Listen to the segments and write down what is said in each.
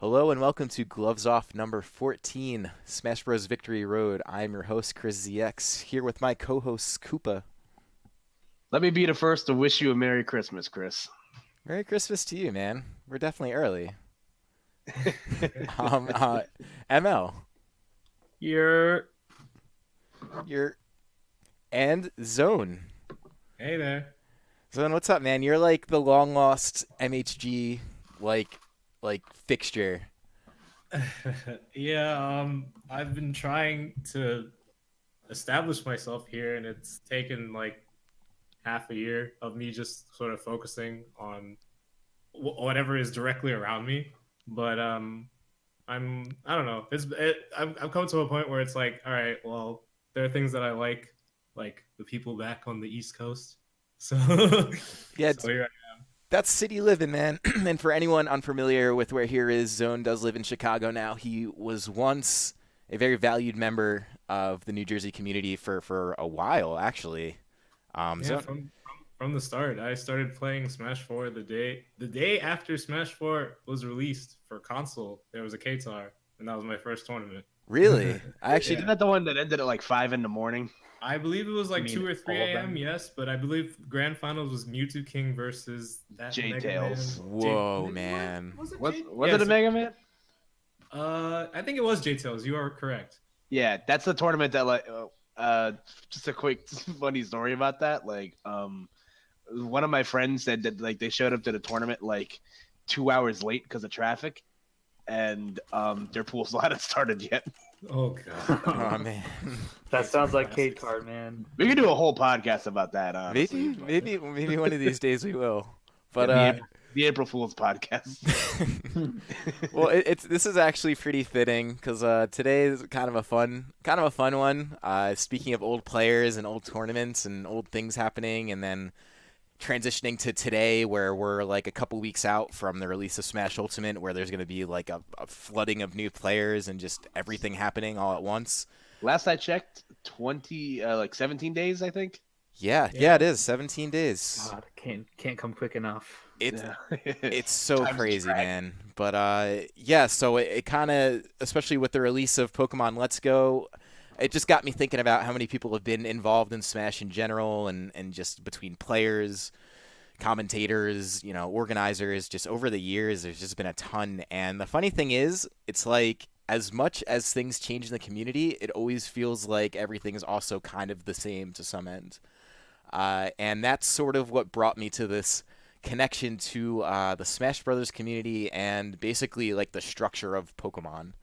Hello and welcome to Gloves Off number 14, Smash Bros. Victory Road. I'm your host, Chris ZX, here with my co-host, Koopa. Let me be the first to wish you a Merry Christmas, Chris. Merry Christmas to you, man. We're definitely early. Um, uh, ML, You're you're and Zone. Hey there. Zone, what's up, man? You're like the long lost MHG like fixture. Yeah, I've been trying to establish myself here, and it's taken like half a year of me just sort of focusing on whatever is directly around me. But I don't know. I've come to a point where it's like, all right, well, there are things that I like the people back on the East Coast. So, Yeah, so here that's city living, man. And for anyone unfamiliar with where here is, Zone does live in Chicago now. He was once a very valued member of the New Jersey community for a while, actually. Yeah, Zone, from the start, I started playing Smash 4 the day after Smash 4 was released for console. There was a KTAR, and that was my first tournament. really? I actually Isn't Yeah, that the one that ended at like 5 in the morning? I believe it was You like mean 2 or all 3 of a.m. them? Yes, but I believe grand finals was Mewtwo King versus that J Mega Man. Tails. Whoa, man. Was it Was J? was Yeah, it a Mega Man? I think it was J Tails. You are correct. Yeah, that's the tournament that just a quick funny story about that. One of my friends said that like they showed up to the tournament like 2 hours late because of traffic, and their pool still hadn't started yet. Oh god. Oh, man. That sounds like Kate Classics. Card, man. We could do a whole podcast about that, honestly. Maybe one of these days we will. But The April Fool's podcast. well, this is actually pretty fitting because today is kind of a fun one. Speaking of old players and old tournaments and old things happening, and then transitioning to today, where we're like a couple weeks out from the release of Smash Ultimate, where there's going to be like a flooding of new players and just everything happening all at once. Last I checked, 17 days, I think. Yeah, Yeah. it is 17 days. God, can't come quick enough. It's Yeah. it's so Time's crazy, dragging. man. But yeah, so it kind of, especially with the release of Pokemon Let's Go, it just got me thinking about how many people have been involved in Smash in general, and just between players, commentators, organizers, just over the years, there's just been a ton. And the funny thing is, it's like as much as things change in the community, it always feels like everything is also kind of the same to some end. And that's sort of what brought me to this connection to the Smash Brothers community and basically like the structure of Pokemon.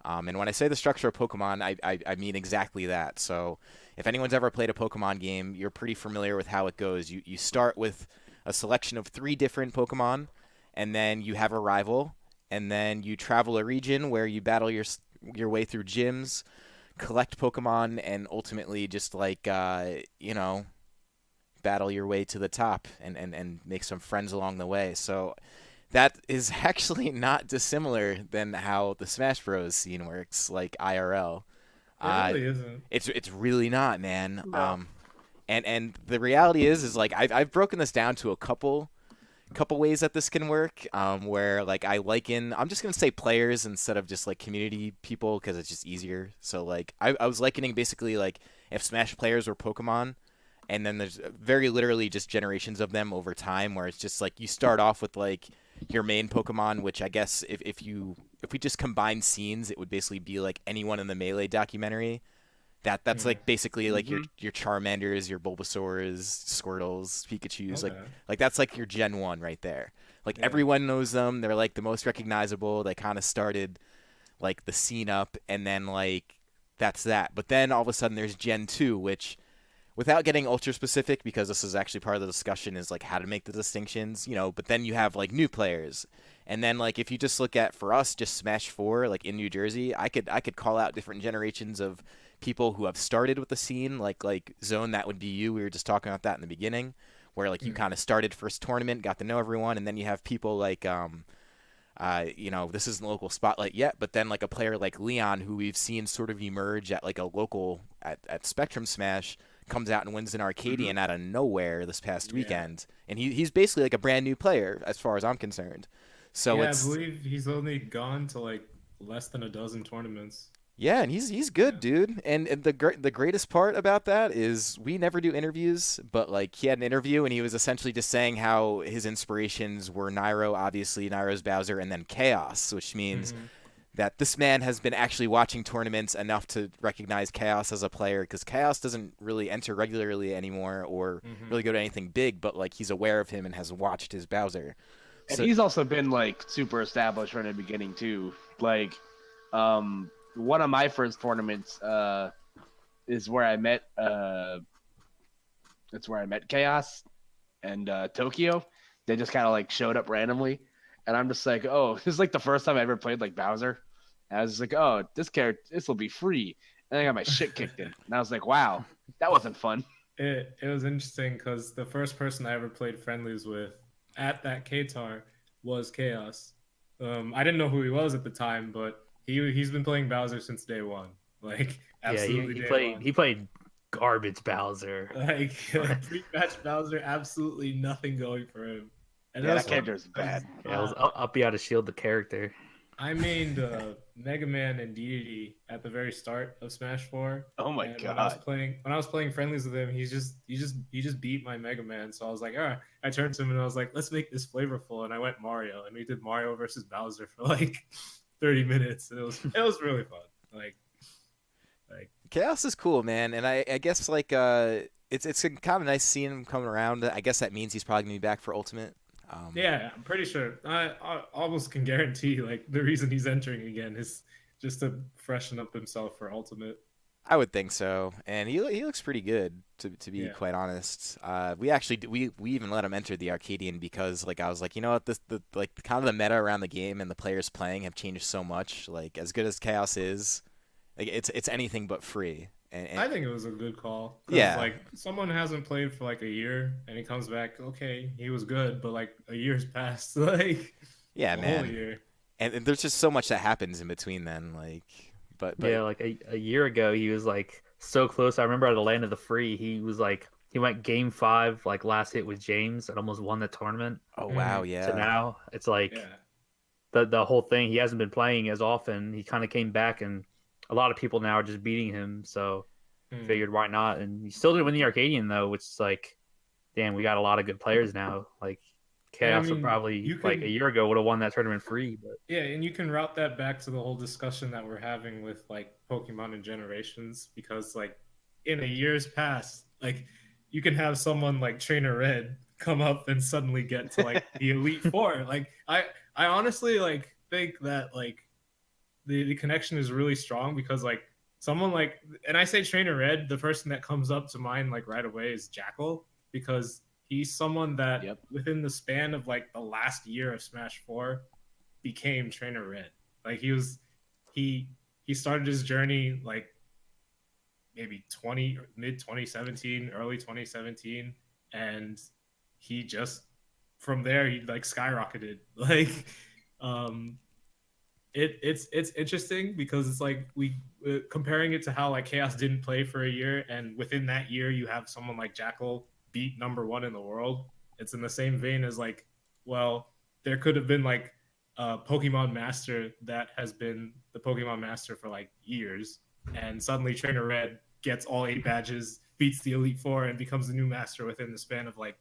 And when I say the structure of Pokemon, I mean exactly that. So if anyone's ever played a Pokemon game, you're pretty familiar with how it goes. You start with a selection of 3 different Pokemon, and then you have a rival, and then you travel a region where you battle your way through gyms, collect Pokemon, and ultimately just battle your way to the top and make some friends along the way. So that is actually not dissimilar than how the Smash Bros. Scene works, like IRL. It Uh, really isn't. it's really not, man. No. And the reality is like I've broken this down to a couple ways that this can work. Where like I'm just gonna say players instead of just like community people because it's just easier. So like I was likening basically like if Smash players were Pokemon, and then there's very literally just generations of them over time, where it's just like you start off with like your main Pokemon, which I guess if we just combine scenes, it would basically be like anyone in the Melee documentary. That's like basically like your Charmanders, your Bulbasaurs, Squirtles, Pikachu's, Okay. like that's like your Gen 1 right there. Like Yeah. everyone knows them. They're like the most recognizable. They kind of started like the scene up, and then like that's that. But then all of a sudden there's Gen 2, which without getting ultra specific, because this is actually part of the discussion, is like how to make the distinctions, but then you have like new players. And then like if you just look at, for us, just Smash 4 like in New Jersey, I could call out different generations of people who have started with the scene, like Zone, that would be you. We were just talking about that in the beginning, where like you kind of started first tournament, got to know everyone, and then you have people like this isn't local spotlight yet, but then like a player like Leon, who we've seen sort of emerge at like a local at Spectrum Smash, comes out and wins an Arcadian out of nowhere this past weekend, and he's basically like a brand new player as far as I'm concerned. So Yeah, I it's believe he's only gone to like less than a dozen tournaments. yeah, and he's good, Yeah. dude. And the greatest part about that is we never do interviews, but like he had an interview and he was essentially just saying how his inspirations were Nairo, obviously Nairo's Bowser, and then Chaos, which means Hmm. that this man has been actually watching tournaments enough to recognize Chaos as a player because Chaos doesn't really enter regularly anymore or Hmm. really go to anything big, but like he's aware of him and has watched his Bowser. And So he's also been like super established from the beginning too. Like, one of my first tournaments is where I met it's where I met Chaos and Tokyo. They just kind of like showed up randomly, and I'm just like, oh, this is like the first time I ever played like Bowser. And I was just like, oh, this will be free, and I got my shit kicked in, and I was like, wow, that wasn't fun. It was interesting because the first person I ever played friendlies with at that Qatar was Chaos. I didn't know who he was at the time, but he's been playing Bowser since day one. Like Yeah, absolutely he day played one. he played garbage Bowser. Like pre-match Bowser, absolutely nothing going for him. And it Yeah, was that fun character is because, bad. Yeah, it was up you how to shield the character. I mained Mega Man and Deity at the very start of Smash 4. Oh my And god. when I was playing friendlies with him, he just beat my Mega Man. So I was like, all right. I turned to him and I was like, let's make this flavorful. And I went Mario, and we did Mario versus Bowser for like 30 minutes. And it was really fun. Like Chaos is cool, man, and I guess like it's kind of nice seeing him coming around. I guess that means he's probably gonna be back for Ultimate. yeah, I'm pretty sure. I almost can guarantee like the reason he's entering again is just to freshen up himself for Ultimate. I would think so, and he looks pretty good to be Yeah. quite honest. We actually we even let him enter the Arcadian because like I was like, you know what, this the like kind of the meta around the game and the players playing have changed so much. Like as good as Chaos is, like it's anything but free. And I think it was a good call. 'Cause, yeah, like someone hasn't played for like a year and he comes back, okay, he was good, but like a year's passed, like yeah, a whole man, year. and there's just so much that happens in between then, like, but Yeah, like a year ago, he was like so close. I remember at the land of the free, he was like he went game 5, like last hit with James, and almost won the tournament. oh wow, So yeah. now it's like Yeah. the whole thing. He hasn't been playing as often. He kind of came back, and a lot of people now are just beating him. So Mhm. figured why not? And he still didn't win the Arcadian though, which is like, damn, we got a lot of good players now. Like And I Chaos would mean, probably you like can a year ago would have won that tournament free, but yeah, and you can route that back to the whole discussion that we're having with like Pokemon and generations because like in a year's past, like you can have someone like Trainer Red come up and suddenly get to like the Elite Four. Like I honestly like think that like the connection is really strong because like someone like and I say Trainer Red, the person that comes up to mind like right away is Jackal because he's someone that Yep. within the span of like the last year of Smash 4 became Trainer Red. Like he he started his journey like maybe 20 mid 2017, early 2017 and he just from there he like skyrocketed. Like um it's interesting because it's like we comparing it to how like Chaos didn't play for a year, and within that year you have someone like Jackal beat #1 in the world. It's in the same vein as like, well, there could have been like a Pokemon Master that has been the Pokemon Master for like years, and suddenly Trainer Red gets all 8 badges, beats the Elite Four, and becomes the new Master within the span of like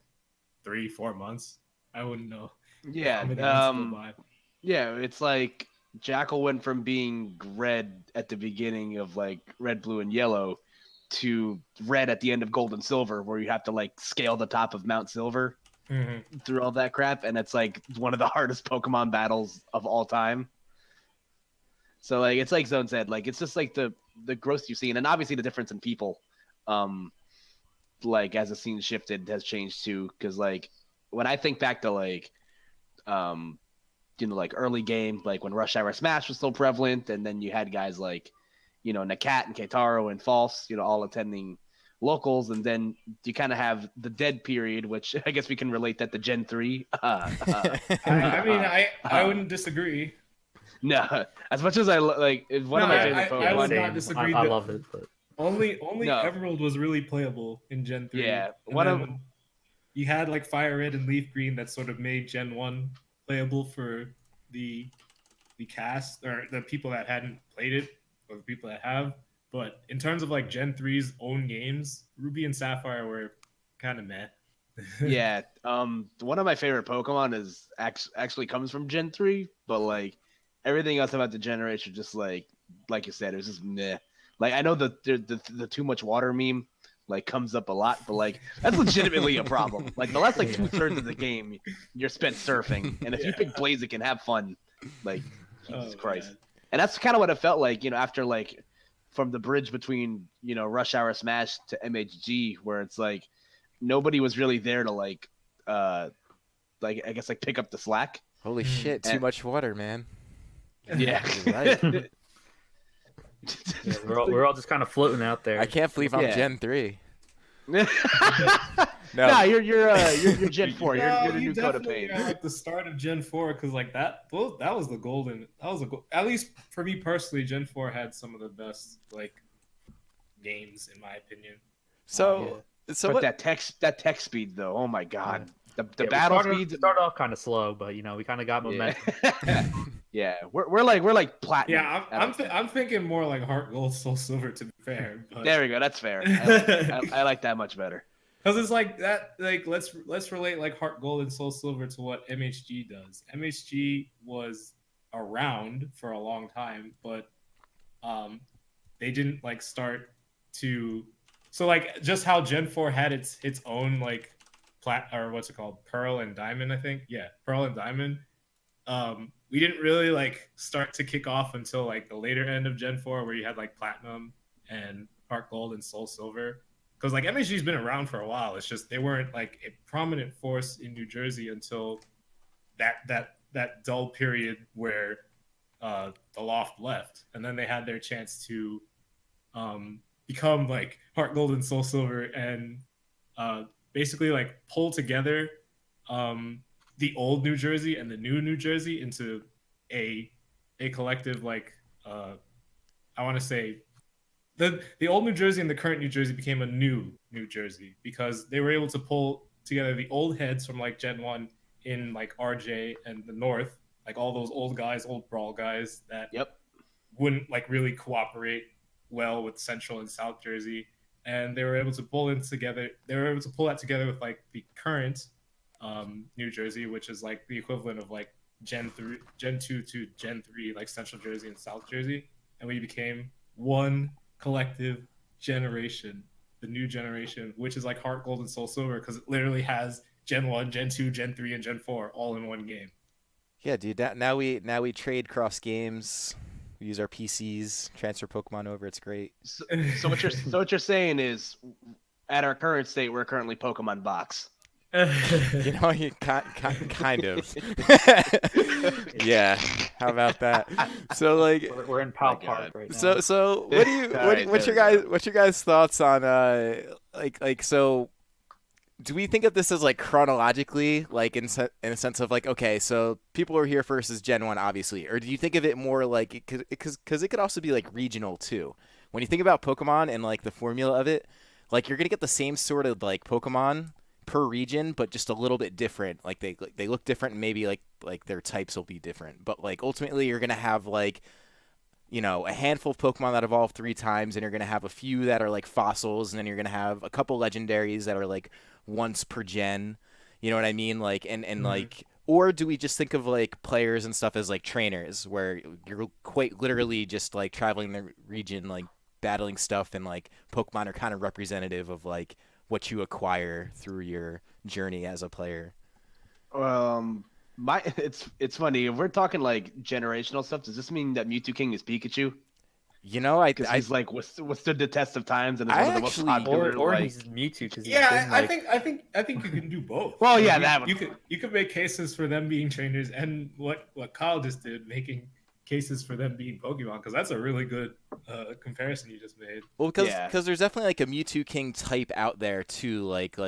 3-4 months. I wouldn't know Yeah. how many months go by. Yeah, it's like Jackal went from being red at the beginning of like red, blue, and yellow to red at the end of gold and silver, where you have to like scale the top of Mount Silver Mm-hmm. through all that crap, and it's like one of the hardest Pokemon battles of all time. So like it's like Zone said, like it's just like the growth you've seen, and obviously the difference in people, like as the scene shifted has changed too. Because like when I think back to like, like early game, like when Rush Hour Smash was still prevalent, and then you had guys like, Nakat and Keitaro and False, all attending locals, and then you kind of have the dead period, which I guess we can relate that to Gen 3. I mean, I wouldn't disagree. No, as much as I like, it's one of my favorite I Pokemon. would same. not disagree. I that love it, but only No. Emerald was really playable in Gen 3. Yeah, And one then of you had like Fire Red and Leaf Green that sort of made Gen 1 playable for the cast or the people that hadn't played it or the people that have. But in terms of like Gen 3's own games, Ruby and Sapphire were kind of meh. Yeah. One of my favorite Pokemon is actually comes from Gen 3, but like everything else about the generation, just like you said, it was just meh. Like I know the too much water meme like comes up a lot, but like that's legitimately a problem. Like the last like 2/3 of the game, you're spent surfing, and if you pick Blaziken and have fun, like Jesus Christ. Man. And that's kind of what it felt like, after like from the bridge between Rush Hour Smash to MHG, where it's like nobody was really there to like I guess like pick up the slack. Holy shit! Too much water, man. Yeah. You're right. Yeah, we're all just kind of floating out there. I can't believe I'm Yeah. Gen 3. No, you're Gen 4. You're the you new Coda definitely Pain. are like the start of Gen 4 because like that was the golden. That was at least for me personally. Gen 4 had some of the best like games in my opinion. So But what? that text speed though, oh my god. The Yeah, battle we started, speeds started off kind of slow, but we kind of got momentum. Yeah, we're like platinum. Yeah, I'm thinking more like Heart Gold, Soul Silver to be fair. But... There we go. That's fair. I like that much better. Because it's like that. Like let's relate like Heart Gold and Soul Silver to what MHG does. MHG was around for a long time, but they didn't like start to. So like just how Gen 4 had its own like or what's it called, Pearl and Diamond, I think. Yeah, Pearl and Diamond. We didn't really like start to kick off until like the later end of Gen 4, where you had like Platinum and Heart Gold and Soul Silver. Because like MSG's been around for a while. It's just they weren't like a prominent force in New Jersey until that dull period where the Loft left, and then they had their chance to become like Heart Gold and Soul Silver and basically like pull together the old New Jersey and the new New Jersey into a collective like I want to say the old New Jersey and the current New Jersey became a new New Jersey because they were able to pull together the old heads from like Gen 1 in like RJ and the North, like all those old guys, old brawl guys that wouldn't like really cooperate well with Central and South Jersey. And they were able to pull that together with like the current New Jersey, which is like the equivalent of like Gen 2 to Gen 3, like Central Jersey and South Jersey. And we became one collective generation, the new generation, which is like Heart Gold and Soul Silver, because it literally has Gen 1, Gen 2, Gen 3, and Gen 4 all in one game. Yeah, dude. Now we trade cross games. We use our PCs, transfer Pokemon over. It's great. So what you're saying is, at our current state, we're currently Pokemon Box. You kind of. Yeah. How about that? So like we're in Pal Park right now. So what's your guys' thoughts on so do we think of this as like chronologically, like in a sense of like, okay, so people are here first as Gen 1, obviously, or do you think of it more like because it could also be like regional too? When you think about Pokemon and like the formula of it, like you're gonna get the same sort of like Pokemon per region, but just a little bit different. Like they look different, and maybe like their types will be different. But like ultimately, you're gonna have like a handful of Pokemon that evolve 3 times, and you're gonna have a few that are like fossils, and then you're gonna have a couple legendaries that are like once per gen. You know what I mean? Like and like, or do we just think of like players and stuff as like trainers, where you're quite literally just like traveling the region, like battling stuff, and like Pokemon are kind of representative of like what you acquire through your journey as a player? It's funny if we're talking like generational stuff. Does this mean that Mewtwo King is Pikachu? Because he's like withstood the test of times and is one of the most popular. Or like... he's Mewtwo because I think you can do both. Well, yeah, you could make cases for them being trainers, and what Kyle just did, making cases for them being Pokemon, because that's a really good comparison you just made. Well, because there's definitely like a Mewtwo King type out there too. Like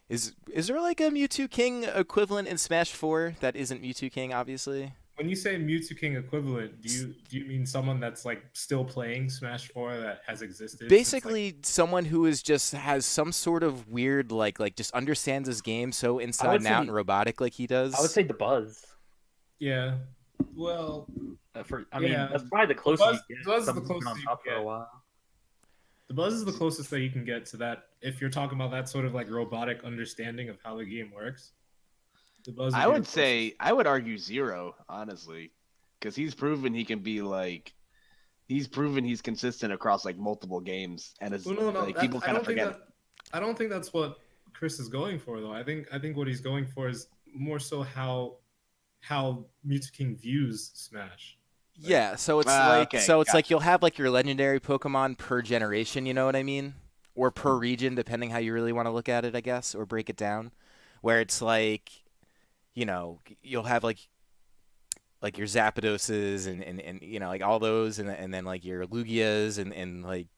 is there like a Mewtwo King equivalent in Smash 4 that isn't Mewtwo King, obviously? When you say Mewtwo King equivalent, do you mean someone that's like still playing Smash 4 that has existed? Basically, someone who has some sort of weird like just understands his game so inside and out and robotic like he does. I would say the Buzz. Yeah. Well, I mean, yeah. that's probably the The closest buzz, you get. buzz is the Someone's been closest on you top can for a get. while. The buzz is the closest that you can get to that. If you're talking about that sort of like robotic understanding of how the game works, the buzz would I be the would closest. say I would argue Zero, honestly, because he's proven he can be like he's proven he's consistent across like multiple games, and it's Well, no, no. like people I kind of don't think forget it. that. I don't think that's what Chris is going for, though. I think what he's going for is more so how Mewtwo King views Smash. Like, Yeah, so it's Okay, like gotcha. you'll have like your legendary Pokemon per generation, you know what I mean? Or per region, depending how you really want to look at it, I guess, or break it down. Where it's like, you'll have like your Zapdoses and like all those and then like your Lugias and like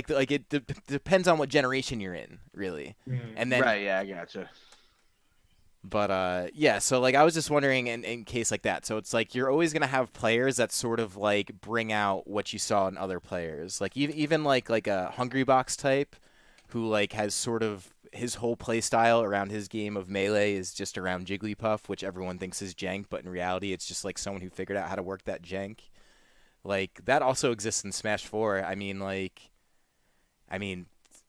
like it depends on what generation you're in, really. mm, And then Right? Yeah, I gotcha. But yeah, so like I was just wondering in case like that. So it's like you're always gonna have players that sort of like bring out what you saw in other players. Like even like a Hungry Box type who like has sort of his whole play style around his game of Melee is just around Jigglypuff, which everyone thinks is jank, but in reality it's just like someone who figured out how to work that jank. Like that also exists in Smash 4. I mean,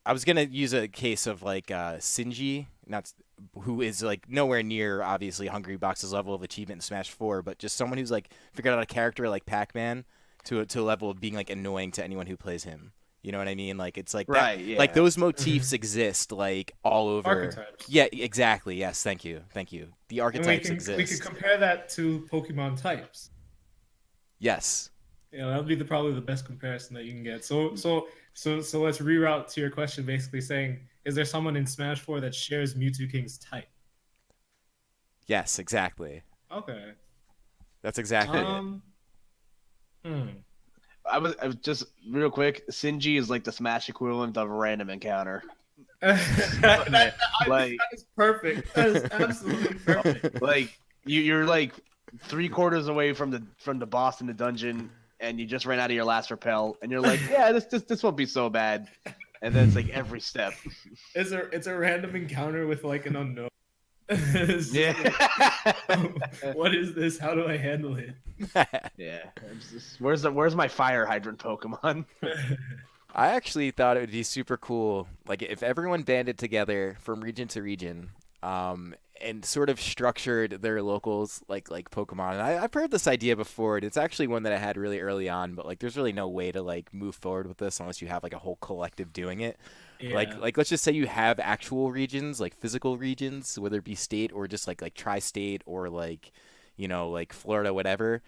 I was gonna use a case of like Sinji, not who is like nowhere near obviously Hungry Box's level of achievement in Smash 4, but just someone who's like figured out a character like Pac-Man to a level of being like annoying to anyone who plays him. You know what I mean? Like it's like that. Right? Like Yeah. those motifs exist like all over. archetypes. Yeah, exactly. Yes, thank you, thank you. The And archetypes we can exist. compare that to Pokemon types. Yes. That would be probably the best comparison that you can get. So let's reroute to your question, basically saying, is there someone in Smash 4 that shares Mewtwo King's type? Yes, exactly. Okay. That's exactly it. Hmm. I was just real quick. Sinji is like the Smash equivalent of a random encounter. that Like, is perfect. That is absolutely perfect. like you're like 3/4 away from the boss in the dungeon, and you just ran out of your last repel, and you're like, yeah, this won't be so bad. And then it's like every step. It's a random encounter with like an unknown. It's just Yeah. like, what is this? How do I handle it? Yeah. Where's my fire hydrant Pokemon? I actually thought it would be super cool, like if everyone banded together from region to region, and sort of structured their locals like Pokemon. And I've heard this idea before. And it's actually one that I had really early on, but like there's really no way to like move forward with this unless you have like a whole collective doing it. Yeah. Like let's just say you have actual regions, like physical regions, whether it be state or just like tri-state or like like Florida, whatever,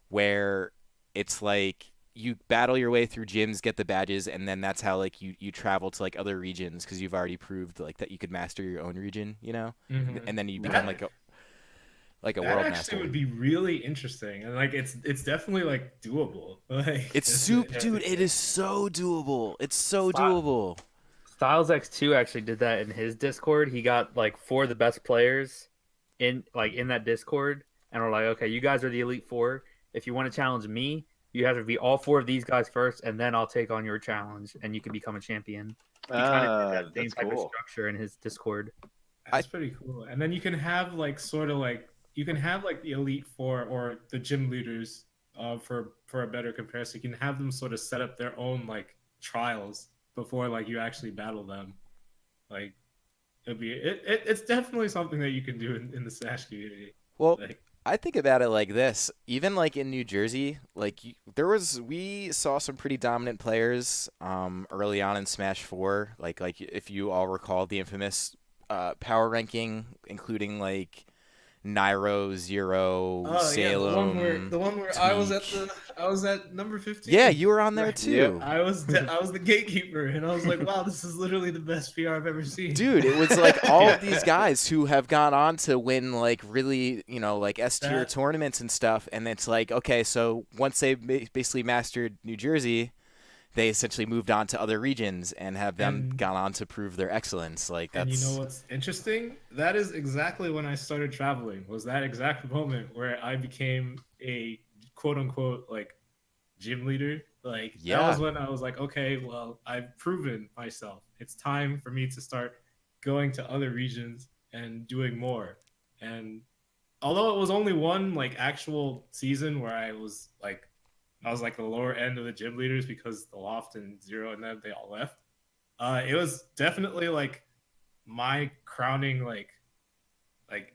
where it's like you battle your way through gyms, get the badges, and then that's how like you travel to like other regions because you've already proved like that you could master your own region. Mhm. And then you become That- like a that world actually master. would be really interesting, and like it's definitely like doable. Like It's soup, dude. It is so doable. It's so Stop. doable. Styles X2 actually did that in his Discord. He got like 4 of the best players in that Discord, and we're like, okay, you guys are the Elite Four. If you want to challenge me, you have to be all 4 of these guys first, and then I'll take on your challenge, and you can become a champion. He kind of did that same That's type of cool. structure in his Discord. That's pretty cool. And then you can have like sort of like you can have like the Elite Four or the gym leaders, for a better comparison. You can have them sort of set up their own like trials before like you actually battle them. Like it's definitely something that you can do in the Smash community. Well, Like I think about it like this. Even like in New Jersey, like we saw some pretty dominant players early on in Smash 4. Like if you all recall the infamous power ranking, including like Nairo, Zero, Salem. the one where I was at number 15. Yeah, you were on there Right. too. I was the gatekeeper, and I was like, wow, this is literally the best PR I've ever seen. Dude, it was like all of these guys who have gone on to win like really, like S tier That- tournaments and stuff. And it's like, okay, so once they basically mastered New Jersey, they essentially moved on to other regions and have them And- gone on to prove their excellence. Like And that's you know what's interesting? That is exactly when I started traveling. Was that exact moment where I became a quote unquote like gym leader? Like that Yeah. was when I was like, okay, well, I've proven myself. It's time for me to start going to other regions and doing more. And although it was only one like actual season where I was like the lower end of the gym leaders because the Loft and Zero and them they all left. It was definitely like my crowning like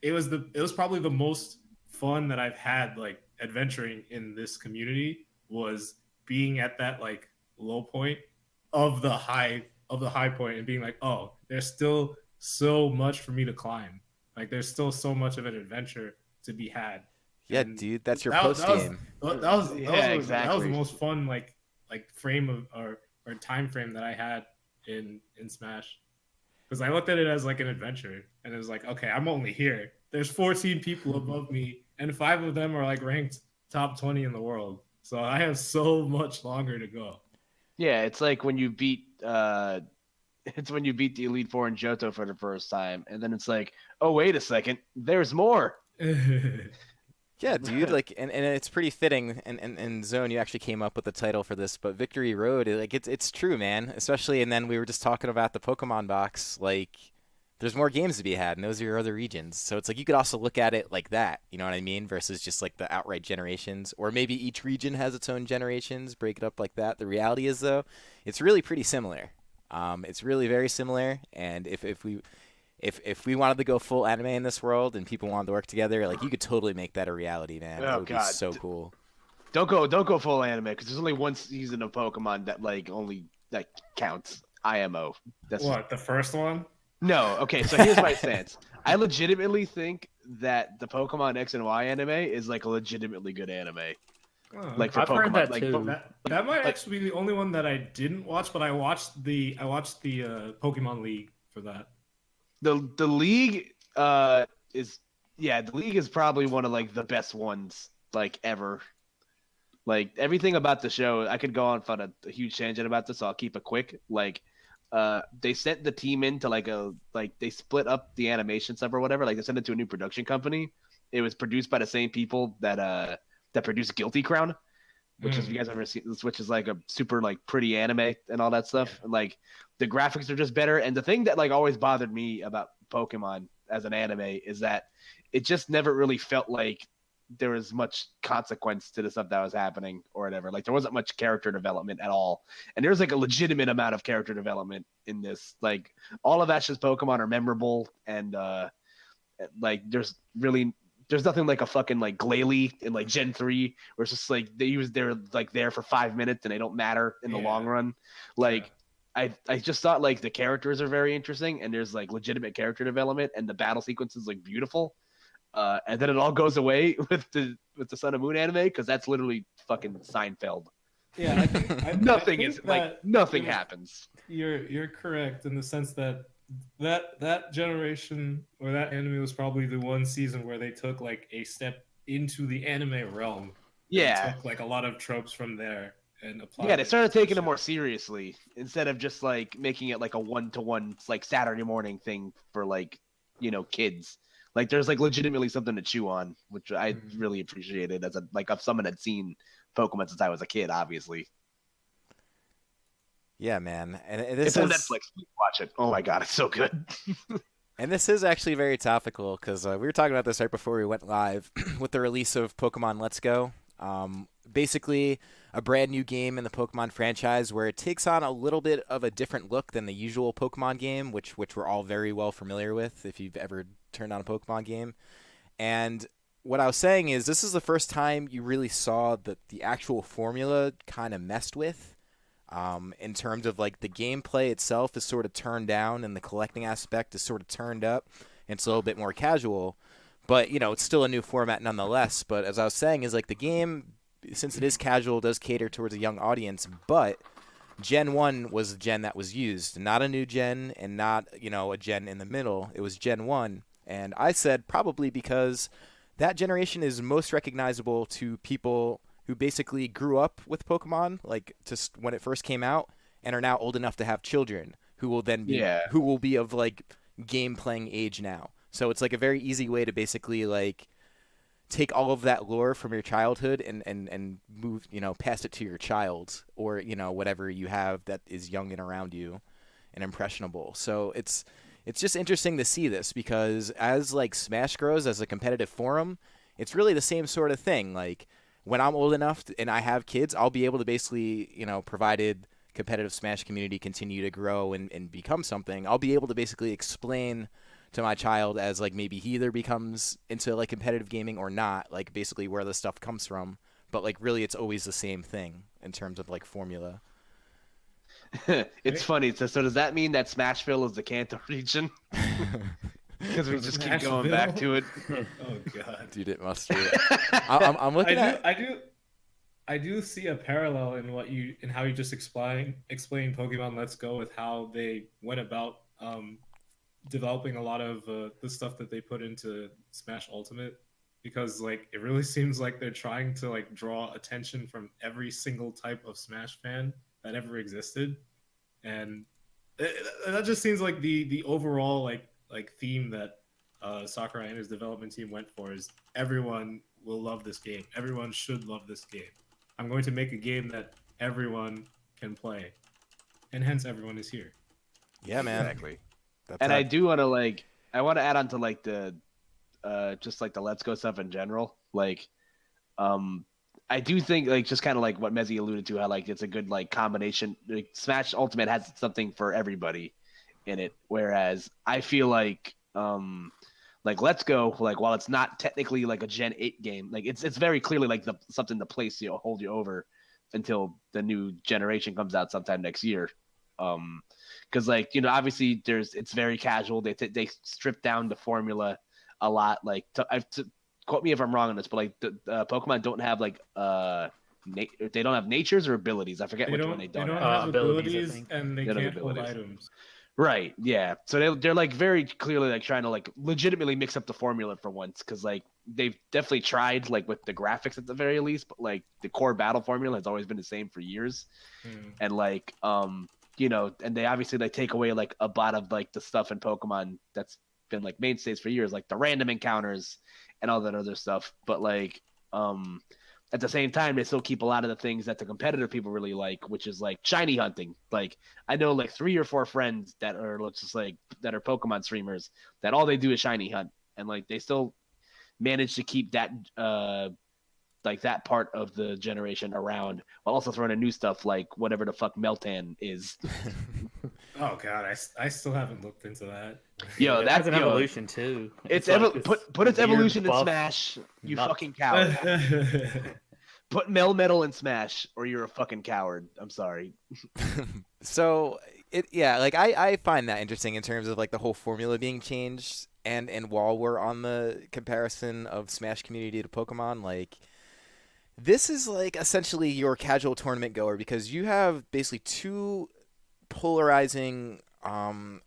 it was probably the most fun that I've had like adventuring in this community was being at that like low point of the high point and being like, oh, there's still so much for me to climb. Like there's still so much of an adventure to be had. Yeah, And dude, that's your that, post game. Yeah, that was the exactly. most fun like frame of or time frame that I had in Smash because I looked at it as like an adventure, and it was like, okay, I'm only here. There's 14 people above me, and 5 of them are like ranked top 20 in the world. So I have so much longer to go. Yeah, it's like when you beat it's when you beat the Elite Four in Johto for the first time, and then it's like, oh wait a second, there's more. Yeah, dude, like, and it's pretty fitting. And Zone, you actually came up with the title for this, but Victory Road, like, it's true, man. Especially, and then we were just talking about the Pokemon box. Like, there's more games to be had, and those are your other regions. So it's like you could also look at it like that. You know what I mean? Versus just like the outright generations, or maybe each region has its own generations. Break it up like that. The reality is, though, it's really pretty similar. It's really very similar. And if we wanted to go full anime in this world and people wanted to work together, like you could totally make that a reality, man. It Oh would be God, so cool. don't go full anime because there's only one season of Pokemon that like only that counts. IMO. That's What, the first one? no. Okay, so here's my stance. I legitimately think that the Pokemon X and Y anime is like a legitimately good anime. Oh, Like for I've Pokemon, heard that like too. that might like- actually be the only one that I didn't watch, but I watched the Pokemon League for that. the league is the league is probably one of like the best ones like ever. Like everything about the show, I could go on for a huge tangent about this, so I'll keep it quick. Like they sent the team into like they split up the animation stuff or whatever, like they sent it to a new production company. It was produced by the same people that produced Guilty Crown, which is, if you guys ever seen this, which is like a super like pretty anime and all that stuff. And like the graphics are just better. And the thing that like always bothered me about Pokemon as an anime is that it just never really felt like there was much consequence to the stuff that was happening or whatever. Like there wasn't much character development at all. And there's like a legitimate amount of character development in this. Like all of that's just Pokemon are memorable, and like there's nothing like a fucking like Glalie in like Gen 3 where it's just like they're like there for 5 minutes and they don't matter in the long run. Like I just thought like the characters are very interesting, and there's like legitimate character development, and the battle sequences like beautiful. And then it all goes away with the Sun and Moon anime because that's literally fucking Seinfeld. Yeah, Nothing happens. You're correct in the sense that that generation or that anime was probably the one season where they took like a step into the anime realm. Yeah. Took like a lot of tropes from there and applied. Yeah, they started taking it it more seriously instead of just like making it like a 1-to-1 like Saturday morning thing for like, kids. Like there's like legitimately something to chew on, which I really appreciated as of someone had seen Pokemon since I was a kid, obviously. Yeah, man. And It's on Netflix. Please watch it. Oh my god, it's so good. And this is actually very topical because we were talking about this right before we went live with the release of Pokemon Let's Go. Basically, a brand new game in the Pokemon franchise where it takes on a little bit of a different look than the usual Pokemon game, which we're all very well familiar with if you've ever turned on a Pokemon game. And what I was saying is this is the first time you really saw that the actual formula kind of messed with. In terms of like the gameplay itself is sort of turned down and the collecting aspect is sort of turned up and it's a little bit more casual, but it's still a new format nonetheless. But as I was saying is like the game, since it is casual, does cater towards a young audience, but Gen 1 was the gen that was used, not a new gen and not, a gen in the middle. It was Gen 1. And I said probably because that generation is most recognizable to people who basically grew up with Pokemon, like just when it first came out, and are now old enough to have children who will then be who will be of like game playing age now. So it's like a very easy way to basically like take all of that lore from your childhood and move, past it to your child or, whatever you have that is young and around you and impressionable. So it's it's just interesting to see this because as like Smash grows as a competitive forum, it's really the same sort of thing. Like when I'm old enough and I have kids, I'll be able to basically, provided competitive Smash community continue to grow and become something, I'll be able to basically explain to my child as like maybe he either becomes into like competitive gaming or not, like basically where the stuff comes from. But like really it's always the same thing in terms of like formula. It's funny. So does that mean that Smashville is the Kanto region? Because we just keep going back to it. Oh god, Dude, it must be. I'm looking at. I do see a parallel in how you just explain Pokemon Let's Go with how they went about developing a lot of the stuff that they put into Smash Ultimate, because like it really seems like they're trying to like draw attention from every single type of Smash fan that ever existed, and that just seems like the overall like theme that Sakurai and his development team went for is everyone will love this game. Everyone should love this game. I'm going to make a game that everyone can play, and hence everyone is here. Yeah, man. Exactly. And I do want to add on to like the just like the Let's Go stuff in general. Like, I do think like just kind of like what Mezzy alluded to, how like it's a good like combination. Like, Smash Ultimate has something for everybody in it, whereas I feel like Let's Go, like while it's not technically like a Gen 8 game, like it's very clearly like something to place you, hold you over until the new generation comes out sometime next year. Because like obviously it's very casual. They strip down the formula a lot. Like quote me if I'm wrong on this, but like the Pokemon don't have like they don't have natures or abilities. I forget which one they don't. They don't have. have abilities, and they can't hold items. Right. Yeah. So they're like very clearly like trying to like legitimately mix up the formula for once, because like they've definitely tried like with the graphics at the very least, but like the core battle formula has always been the same for years, and like and they obviously like take away like a lot of like the stuff in Pokemon that's been like mainstays for years, like the random encounters and all that other stuff. But like at the same time, they still keep a lot of the things that the competitive people really like, which is like shiny hunting. Like I know like 3 or 4 friends that are just like that are Pokemon streamers that all they do is shiny hunt, and like they still manage to keep that like that part of the generation around while also throwing in new stuff like whatever the fuck Meltan is. Oh god, I still haven't looked into that. Yo, that's an evolution too. It's like put its evolution in buff Smash, you nut. fucking coward. Put Melmetal in Smash, or you're a fucking coward. I'm sorry. So like I find that interesting in terms of like the whole formula being changed, and while we're on the comparison of Smash community to Pokemon, like this is like essentially your casual tournament goer, because you have basically 2 polarizing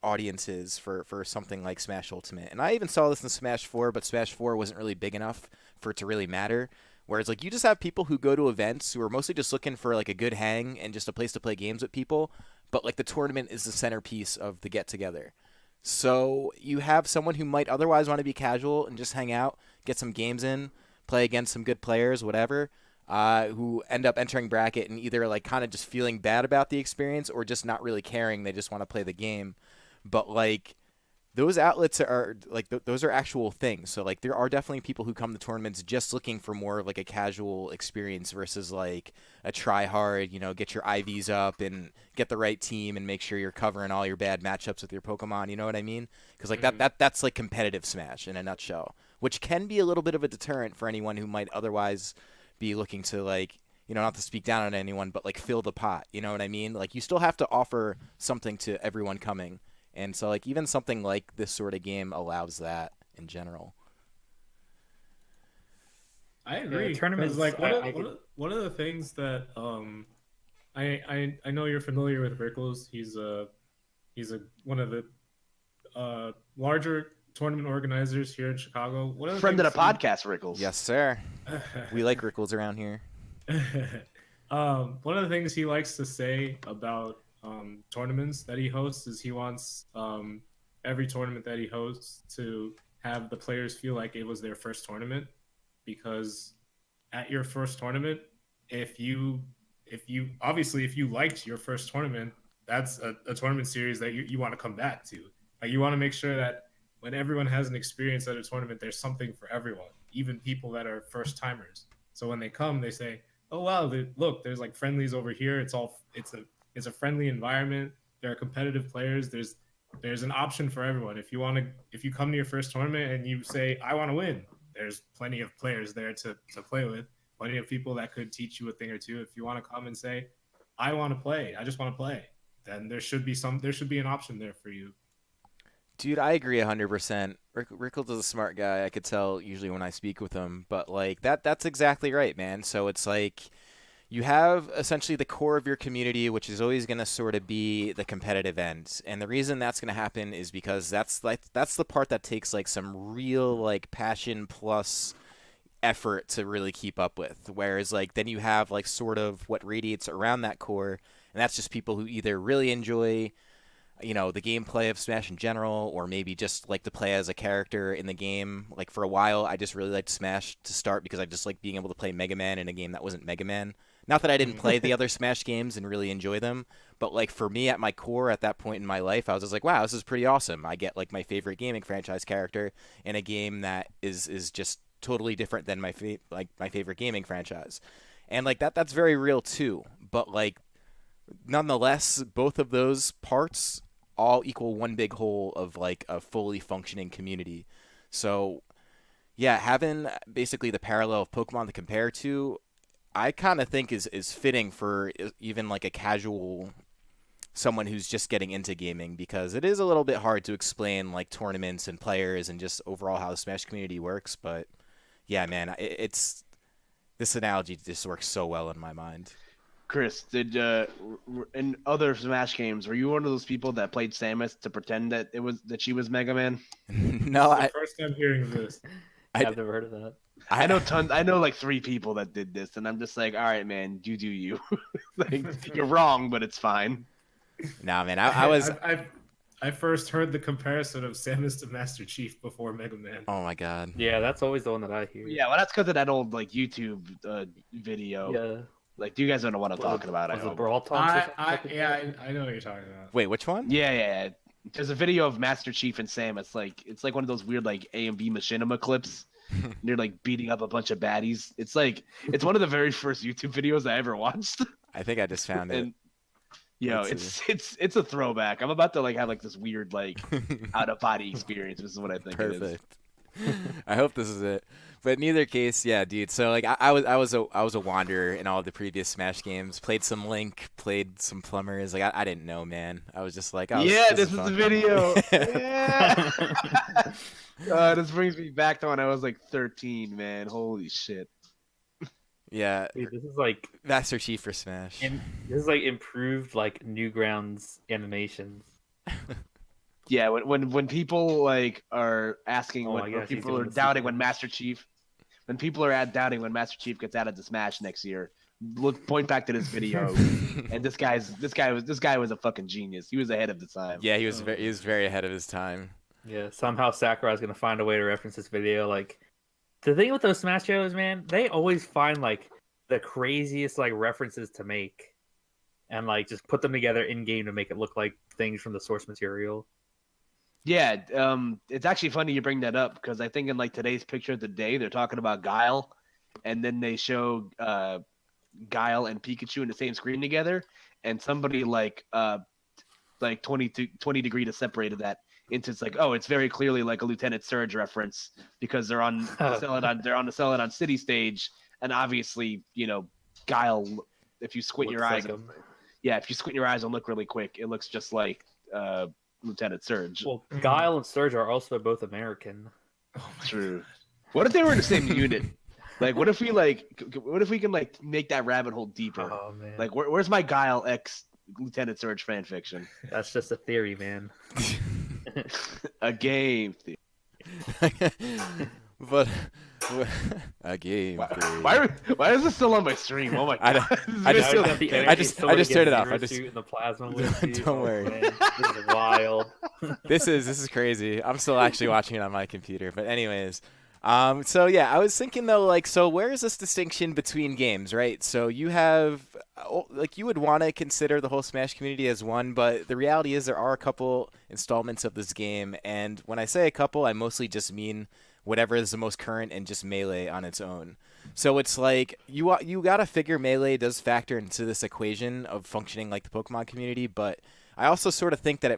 audiences for something like Smash Ultimate. And I even saw this in Smash 4, but Smash 4 wasn't really big enough for it to really matter. Whereas like you just have people who go to events who are mostly just looking for like a good hang and just a place to play games with people, but like the tournament is the centerpiece of the get together. So you have someone who might otherwise want to be casual and just hang out, get some games in, play against some good players, whatever, who end up entering bracket and either like kind of just feeling bad about the experience or just not really caring. They just want to play the game. But like those outlets are like those are actual things. So like there are definitely people who come to tournaments just looking for more of like a casual experience versus like a try hard, get your IVs up and get the right team and make sure you're covering all your bad matchups with your Pokemon. You know what I mean? Because like that's like competitive Smash in a nutshell, which can be a little bit of a deterrent for anyone who might otherwise be looking to like, not to speak down on anyone, but like fill the pot. You know what I mean? Like you still have to offer something to everyone coming. And so, like, even something like this sort of game allows that in general. I agree. Tournaments, like one of the things that I know you're familiar with Rickles. He's one of the larger tournament organizers here in Chicago. One of the Friend of the podcast, Rickles. Yes, sir. We like Rickles around here. One of the things he likes to say about tournaments that he hosts is he wants every tournament that he hosts to have the players feel like it was their first tournament, because at your first tournament, if you liked your first tournament, that's a tournament series that you want to come back to. Like you want to make sure that when everyone has an experience at a tournament, there's something for everyone, even people that are first timers. So when they come, they say, "Oh wow, look, there's like friendlies over here. It's a friendly environment. There are competitive players. There's an option for everyone. If you come to your first tournament and you say, I want to win, there's plenty of players there to play with, plenty of people that could teach you a thing or two. If you want to come and say, I want to play, I just want to play, then there should be an option there for you." Dude, I agree 100%. Rickles is a smart guy. I could tell usually when I speak with him, but like that's exactly right, man. So it's like you have essentially the core of your community, which is always going to sort of be the competitive end. And the reason that's going to happen is because that's the part that takes like some real like passion plus effort to really keep up with. Whereas like then you have like sort of what radiates around that core, and that's just people who either really enjoy the gameplay of Smash in general, or maybe just like to play as a character in the game. Like for a while, I just really liked Smash to start because I just liked being able to play Mega Man in a game that wasn't Mega Man. Not that I didn't play the other Smash games and really enjoy them, but like for me at my core at that point in my life, I was just like, wow, this is pretty awesome. I get like my favorite gaming franchise character in a game that is just totally different than my favorite gaming franchise. And like that's very real too. But like nonetheless, both of those parts all equal one big whole of like a fully functioning community. So yeah, having basically the parallel of Pokemon to compare to, I kind of think is fitting for even like a casual someone who's just getting into gaming, because it is a little bit hard to explain like tournaments and players and just overall how the Smash community works. But yeah, man, it's this analogy just works so well in my mind. Chris, did in other Smash games, were you one of those people that played Samus to pretend that she was Mega Man? No, It's the first time hearing of this. I've never heard of that. I know tons. I know like 3 people that did this, and I'm just like, all right, man, you do you. Like, you're wrong, but it's fine. Nah, man, I was. I first heard the comparison of Samus to Master Chief before Mega Man. Oh my god. Yeah, that's always the one that I hear. Yeah, well, that's because of that old like YouTube video. Yeah. Like, you guys don't know what I'm talking about. I Was it hope. Brawl Talks? I know what you're talking about. Wait, which one? Yeah. There's a video of Master Chief and Samus. It's like one of those weird like A and B machinima clips. They're like beating up a bunch of baddies. It's one of the very first YouTube videos I ever watched. I think I just found it. And it's a throwback. I'm about to like have like this weird like out of body experience. This is what I think it is. Perfect. I hope this is it. But in either case, yeah, dude. So like I was a wanderer in all of the previous Smash games. Played some Link, played some Plumbers. Like I didn't know, man. I was just like, this is the video. Yeah. This brings me back to when I was like 13, man. Holy shit. Yeah. Dude, this is like Master Chief for Smash. this is like improved like Newgrounds animations. Yeah, when people like are asking, when people are doubting when Master Chief gets added to Smash next year, point back to this video, and this guy was a fucking genius. He was ahead of the time. Yeah, he was very ahead of his time. Yeah, somehow Sakurai's gonna find a way to reference this video. Like, the thing with those Smash shows, man, they always find like the craziest like references to make, and like just put them together in game to make it look like things from the source material. Yeah, it's actually funny you bring that up, because I think in like today's picture of the day, they're talking about Guile, and then they show Guile and Pikachu in the same screen together, and somebody like 20 degree to separated that into, it's like, oh, it's very clearly like a Lieutenant Surge reference, because they're on the Celadon City stage, and obviously, Guile, if you squint your eyes, and look really quick, it looks just like Lieutenant Surge. Well, Guile and Surge are also both American. True. What if they were in the same unit? Like, what if we can like make that rabbit hole deeper? Oh man. Like, where's my Guile X Lieutenant Surge fan fiction? That's just a theory, man. A game theory. But a game. Why is this still on my stream? Oh my god! I just turned it off. In the plasma with Don't worry. Man, this is wild. This is crazy. I'm still actually watching it on my computer. But anyways, So yeah, I was thinking though, like, so where is this distinction between games, right? So you have, like, you would want to consider the whole Smash community as one, but the reality is there are a couple installments of this game, and when I say a couple, I mostly just mean whatever is the most current and just Melee on its own. So it's like you gotta figure Melee does factor into this equation of functioning like the Pokemon community, but I also sort of think that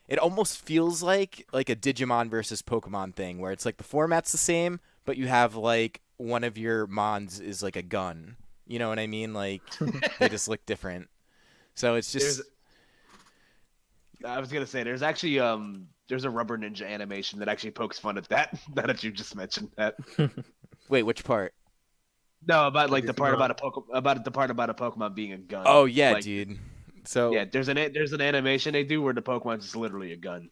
it almost feels like a Digimon versus Pokemon thing, where it's like the format's the same, but you have like one of your mons is like a gun. You know what I mean? Like they just look different. So it's just. I was gonna say there's actually there's a Rubber Ninja animation that actually pokes fun at that. Now that you just mentioned that. Wait, which part? No, about like the part about a Pokemon being a gun. Oh yeah, like, dude. So yeah, there's an animation they do where the Pokemon's just literally a gun.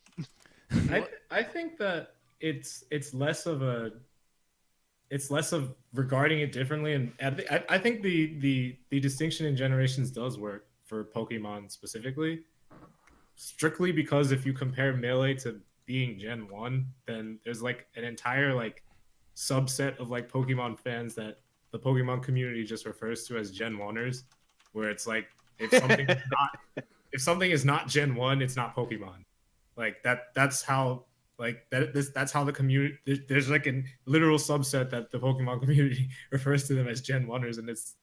I think that it's less of regarding it differently, and I think the distinction in generations does work for Pokemon specifically, strictly because if you compare Melee to being Gen 1, then there's like an entire like subset of like Pokemon fans that the Pokemon community just refers to as Gen 1ers, where it's like if something is not Gen 1, it's not Pokemon. Like that's how that's how the community there's like a literal subset that the Pokemon community refers to them as Gen 1ers, and it's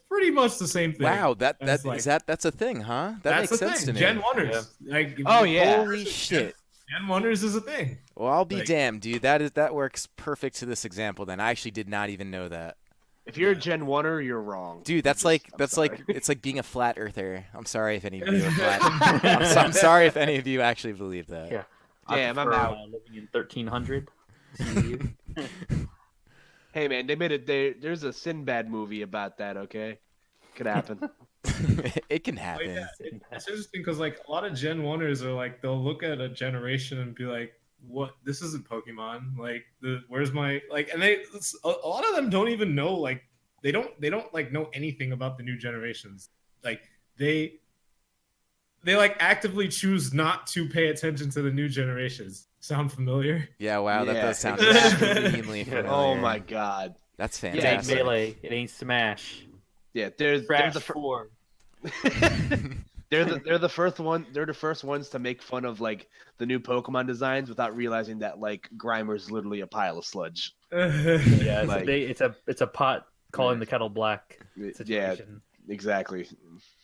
pretty much the same thing. Wow, that's a thing, huh? That makes sense to me. Gen 1ers. Yeah. Like, Oh yeah. Holy shit. Gen 1ers is a thing. Well, I'll be Like- damned, dude. That works perfect to this example. Then I actually did not even know that. If you're a Gen 1er, you're wrong. Dude, I'm sorry. it's like being a flat earther. I'm sorry if any of you are flat. I'm sorry if any of you actually believe that. Yeah. Damn, I I'm prefer, out. Living in 1300. Hey man, they made it. There's a Sinbad movie about that. Okay, could happen. It can Like, happen. yeah, it's interesting because like a lot of Gen 1ers are like they'll look at a generation and be like, "What? This isn't Pokemon. Like, where's my like?" And a lot of them don't even know like they don't like know anything about the new generations. Like they like actively choose not to pay attention to the new generations. Sound familiar? Yeah, wow, that Yeah. does sound Yeah. extremely familiar. Oh my god. That's It ain't fantastic. Melee. It ain't Smash. Yeah, there's Crash the 4. they're the first one. They're the first ones to make fun of like the new Pokemon designs without realizing that like Grimer's literally a pile of sludge. Yeah, Like- it's a pot calling Yeah. the kettle black Yeah, situation. exactly.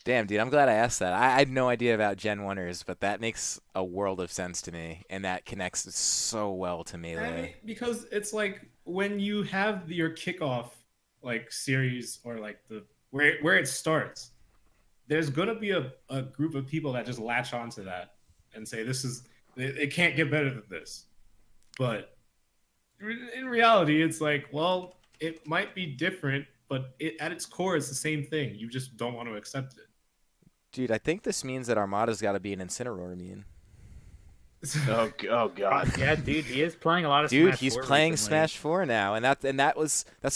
Damn, dude, I'm glad I asked that. I had no idea about Gen 1ers, but that makes a world of sense to me, and that connects so well to I mean, Melee. because it's like when you have your kickoff like series or like the where it starts, there's gonna be a group of people that just latch onto that and say it can't get better than this. But in reality, it's like, well, it might be different, but at its core, it's the same thing. You just don't want to accept it. Dude, I think this means that Armada's got to be an Incineroar meme. Oh god. Yeah, dude, he is playing a lot of Dude, Smash he's 4 playing recently. Smash 4 now, and that's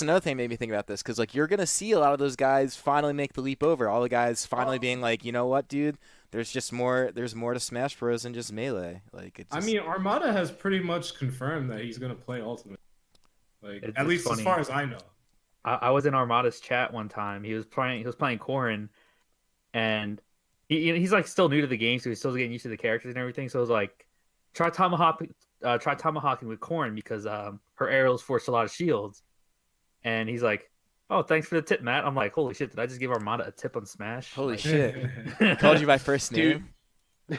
another thing that made me think about this, because like you're gonna see a lot of those guys finally make the leap over. All the guys finally being like, you know what, dude, there's more to Smash Bros than just Melee. Like, it's I mean, Armada has pretty much confirmed that he's gonna play Ultimate. Like, It's at just least funny. as far as I know. I was in Armada's chat one time. He was playing Corrin, and he's like still new to the game, so he's still getting used to the characters and everything. So I was like, try tomahawking with Corrin because her arrows force a lot of shields. And he's like, "Oh, thanks for the tip, Matt." I'm like, "Holy shit! Did I just give Armada a tip on Smash?" Holy Like, shit. I called you by first Dude. name.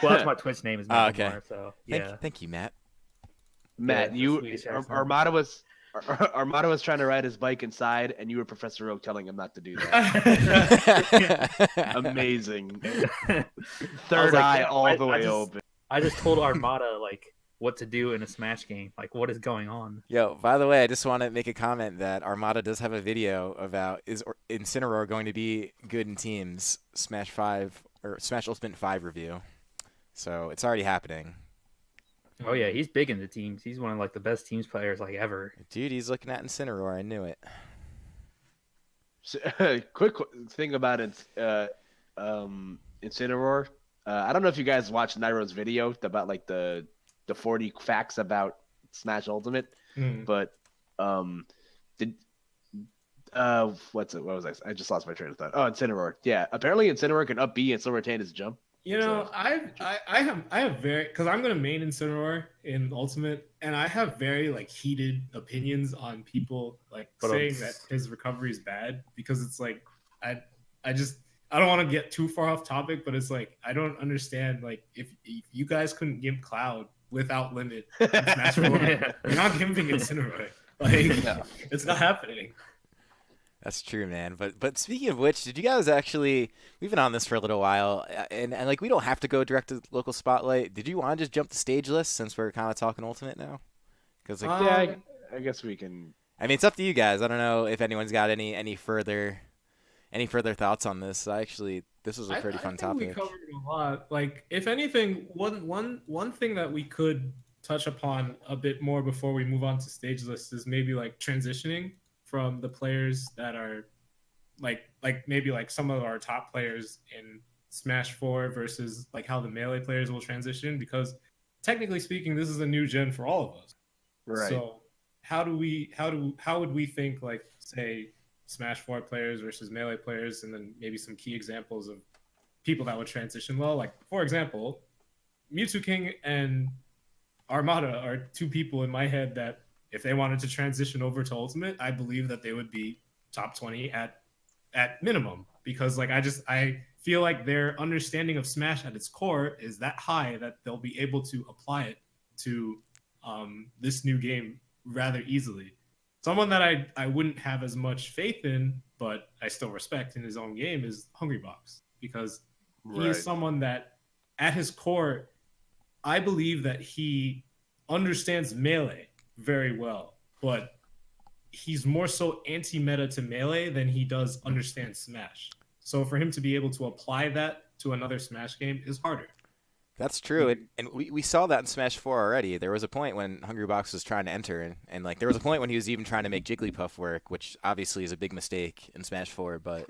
Well, that's my Twitch name is Oh, Matt okay. Lamar, so yeah. Thank you, Matt. Matt, Yeah, you Swedish accent. Armada was trying to ride his bike inside, and you were Professor Oak telling him not to do that. Amazing. I Third was like, eye yeah, all the way just- open. I just told Armada like what to do in a Smash game. Like, what is going on? Yo, by the way, I just want to make a comment that Armada does have a video about is Incineroar going to be good in teams Smash 5 or Smash Ultimate 5 review. So it's already happening. Oh yeah, he's big in the teams. He's one of like the best teams players like ever. Dude, he's looking at Incineroar. I knew it. So, quick thing about it, Incineroar. I don't know if you guys watched Nairo's video about like the 40 facts about Smash Ultimate, Mm. but Did what was I just lost my train of thought. Oh, Incineroar. Yeah, apparently Incineroar can up B and still retain his jump. You know, I have very, because I'm gonna main Incineroar in Ultimate, and I have very like heated opinions on people like saying that his recovery is bad, because it's like I just, I don't want to get too far off topic, but it's like I don't understand, like if you guys couldn't give Cloud without limit in Smash 4, you're not giving Incineroar. Like No. it's not happening. That's true, man. But speaking of which, did you guys actually? We've been on this for a little while, and like we don't have to go direct to local spotlight. Did you want to just jump to Stagelists since we're kind of talking Ultimate now? Because like, Yeah, I guess we can. I mean, it's up to you guys. I don't know if anyone's got any further thoughts on this. This was a pretty fun topic. We covered a lot. Like, if anything, one thing that we could touch upon a bit more before we move on to Stagelists is maybe like transitioning from the players that are like maybe like some of our top players in Smash 4 versus like how the Melee players will transition, because technically speaking, this is a new gen for all of us. Right. So how would we think, like, say, Smash 4 players versus Melee players, and then maybe some key examples of people that would transition well? Like, for example, Mewtwo King and Armada are two people in my head that if they wanted to transition over to Ultimate, I believe that they would be top 20 at minimum, because like I feel like their understanding of Smash at its core is that high that they'll be able to apply it to this new game rather easily. Someone that I wouldn't have as much faith in, but I still respect in his own game, is Hungrybox, because he is someone that at his core, I believe that he understands Melee very well, but he's more so anti-meta to Melee than he does understand Smash. So for him to be able to apply that to another Smash game is harder. That's true, and we saw that in Smash 4 already. There was a point when Hungrybox was trying to enter, and like there was a point when he was even trying to make Jigglypuff work, which obviously is a big mistake in Smash 4, but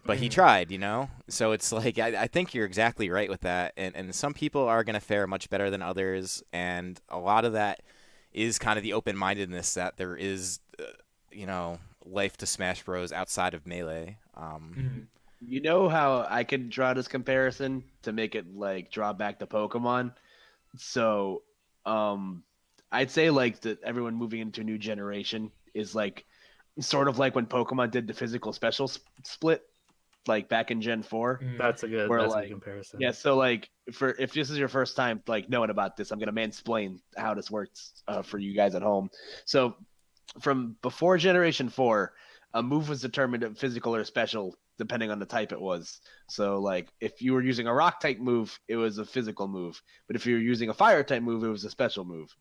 but he tried, you know? So it's like, I think you're exactly right with that, and some people are going to fare much better than others, and a lot of that is kind of the open-mindedness that there is, life to Smash Bros. Outside of Melee. You know how I could draw this comparison to make it like draw back to Pokemon? So, I'd say like that everyone moving into a new generation is like sort of like when Pokemon did the physical special split, like back in Gen 4. That's a good comparison. Yeah, so like if this is your first time like knowing about this, I'm gonna mansplain how this works for you guys at home. So from before Generation 4, a move was determined of physical or special depending on the type it was. So like if you were using a rock type move, it was a physical move. But if you were using a fire type move, it was a special move.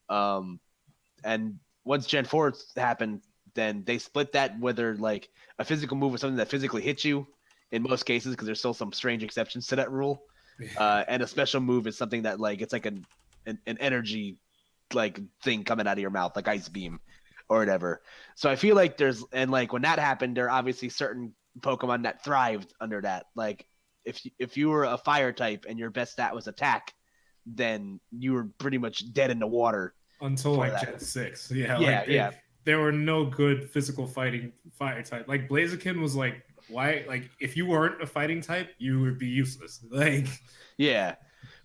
And once Gen 4 happened, then they split that, whether like a physical move was something that physically hits you in most cases, because there's still some strange exceptions to that rule. And a special move is something that like it's like an energy like thing coming out of your mouth, like Ice Beam or whatever. So I feel like and like when that happened, there are obviously certain Pokemon that thrived under that. Like if you were a fire type and your best stat was attack, then you were pretty much dead in the water until like Gen 6. Yeah. There were no good physical fighting fire type. Like Blaziken was like, why? Like if you weren't a fighting type, you would be useless. Like yeah.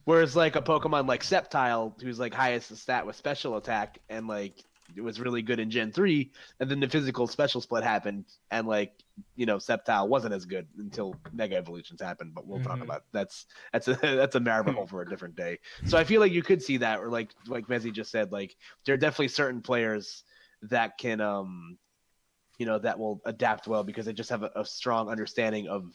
Whereas like a Pokemon like Sceptile, who's like highest stat with special attack, and like it was really good in Gen 3, and then the physical special split happened, and like Sceptile wasn't as good until Mega Evolutions happened. But we'll talk about that's a rabbit hole for a different day. So I feel like you could see that, or like Mezzy just said, like there are definitely certain players that can that will adapt well because they just have a strong understanding of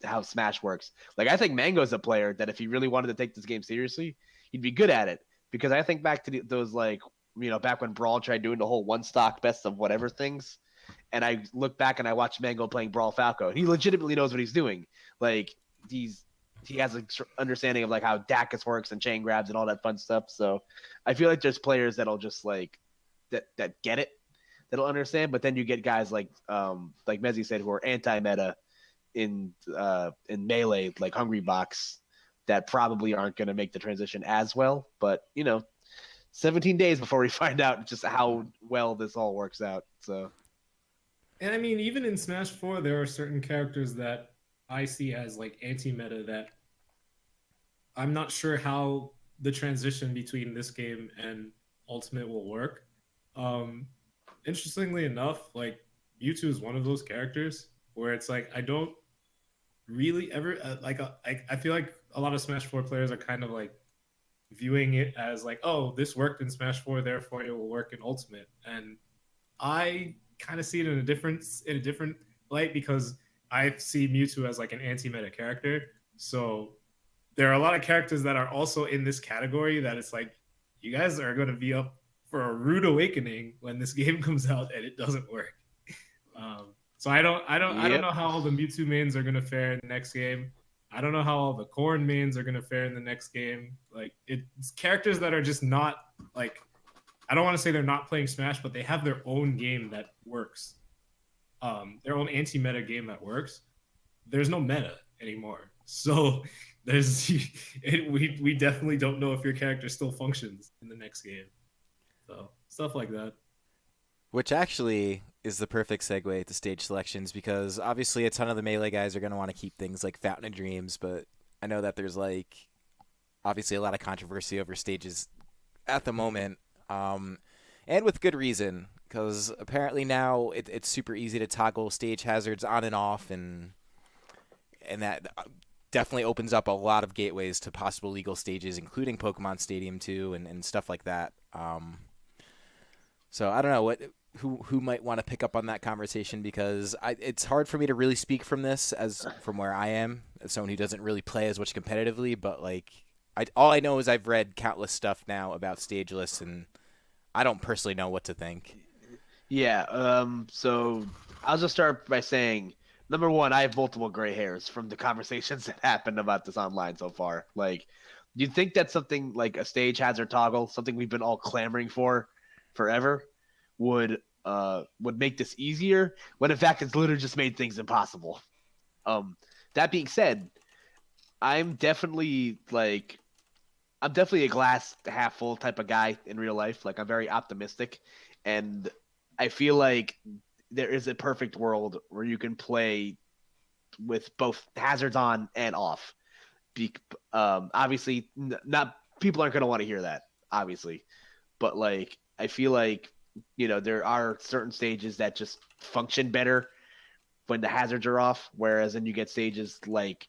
how Smash works. Like I think Mango's a player that if he really wanted to take this game seriously, he'd be good at it, because I think back to those like back when Brawl tried doing the whole one stock best of whatever things, and I look back and I watch Mango playing Brawl Falco. He legitimately knows what he's doing. Like he has an understanding of like how Dacus works and chain grabs and all that fun stuff. So I feel like there's players that'll just like that get it, that'll understand. But then you get guys like Mezzy said, who are anti-meta in Melee, like Hungrybox, that probably aren't going to make the transition as well. But 17 days before we find out just how well this all works out. So, And I mean, even in Smash 4, there are certain characters that I see as like anti-meta that I'm not sure how the transition between this game and Ultimate will work. Um, Interestingly enough, like Mewtwo is one of those characters where it's like I don't really ever I feel like a lot of Smash 4 players are kind of like viewing it as like, oh, this worked in Smash 4, therefore it will work in Ultimate. And I kind of see it in a different light because I see Mewtwo as like an anti-meta character. So there are a lot of characters that are also in this category that it's like you guys are going to be up for a rude awakening when this game comes out and it doesn't work. So I don't know how all the Mewtwo mains are going to fare in the next game. I don't know how all the Corrin mains are going to fare in the next game. Like it's characters that are just not like, I don't want to say they're not playing Smash, but they have their own game that works. Their own anti-meta game that works. There's no meta anymore. So we definitely don't know if your character still functions in the next game. So stuff like that. Which actually is the perfect segue to stage selections, because obviously a ton of the Melee guys are going to want to keep things like Fountain of Dreams, but I know that there's like obviously a lot of controversy over stages at the moment, and with good reason, because apparently now it's super easy to toggle stage hazards on and off, and that definitely opens up a lot of gateways to possible legal stages, including Pokemon Stadium 2 and stuff like that. So I don't know who might want to pick up on that conversation, because it's hard for me to really speak from where I am, as someone who doesn't really play as much competitively. But like, all I know is I've read countless stuff now about Stagelists, and I don't personally know what to think. Yeah. So I'll just start by saying, number one, I have multiple gray hairs from the conversations that happened about this online so far. Like, you'd think that something like a stage hazard toggle, something we've been all clamoring for forever, would make this easier, when in fact it's literally just made things impossible. That being said, I'm definitely a glass half full type of guy in real life. Like, I'm very optimistic, and I feel like there is a perfect world where you can play with both hazards on and off. Obviously, not people aren't going to want to hear that, obviously, but like, I feel like, there are certain stages that just function better when the hazards are off, whereas then you get stages like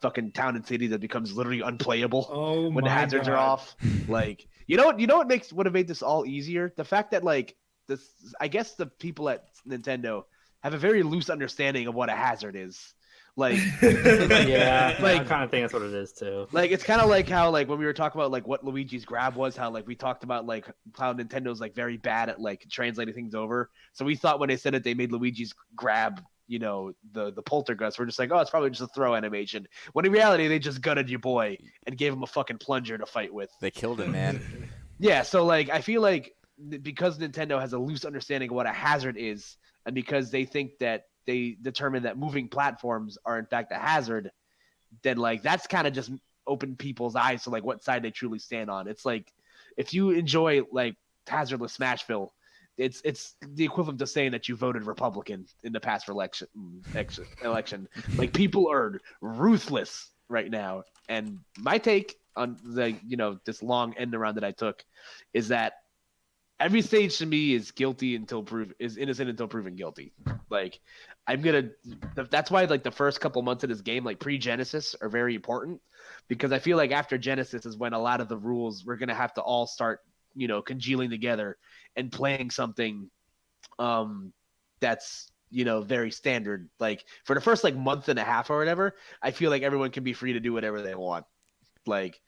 fucking Town and City that becomes literally unplayable when the hazards are off. Like, what would have made this all easier? The fact that like this, I guess the people at Nintendo have a very loose understanding of what a hazard is. Like, yeah, I kind of think that's what it is too. Like, it's kind of like how, like, when we were talking about like what Luigi's grab was, how like we talked about like how Nintendo's like very bad at like translating things over. So we thought when they said it, they made Luigi's grab, the poltergeist. We're just like, oh, it's probably just a throw animation. When in reality, they just gutted your boy and gave him a fucking plunger to fight with. They killed him, man. Yeah, so like, I feel like because Nintendo has a loose understanding of what a hazard is, and because they think that they determine that moving platforms are in fact a hazard, then like that's kind of just opened people's eyes to like what side they truly stand on. It's like, if you enjoy like hazardless Smashville, it's the equivalent to saying that you voted Republican in the past election. Like, people are ruthless right now, and my take on this long end around that I took is that every stage to me is innocent until proven guilty. Like, that's why like the first couple months of this game, like pre-Genesis, are very important, because I feel like after Genesis is when a lot of the rules we're gonna have to all start, congealing together and playing something that's very standard. Like, for the first like month and a half or whatever, I feel like everyone can be free to do whatever they want. Like,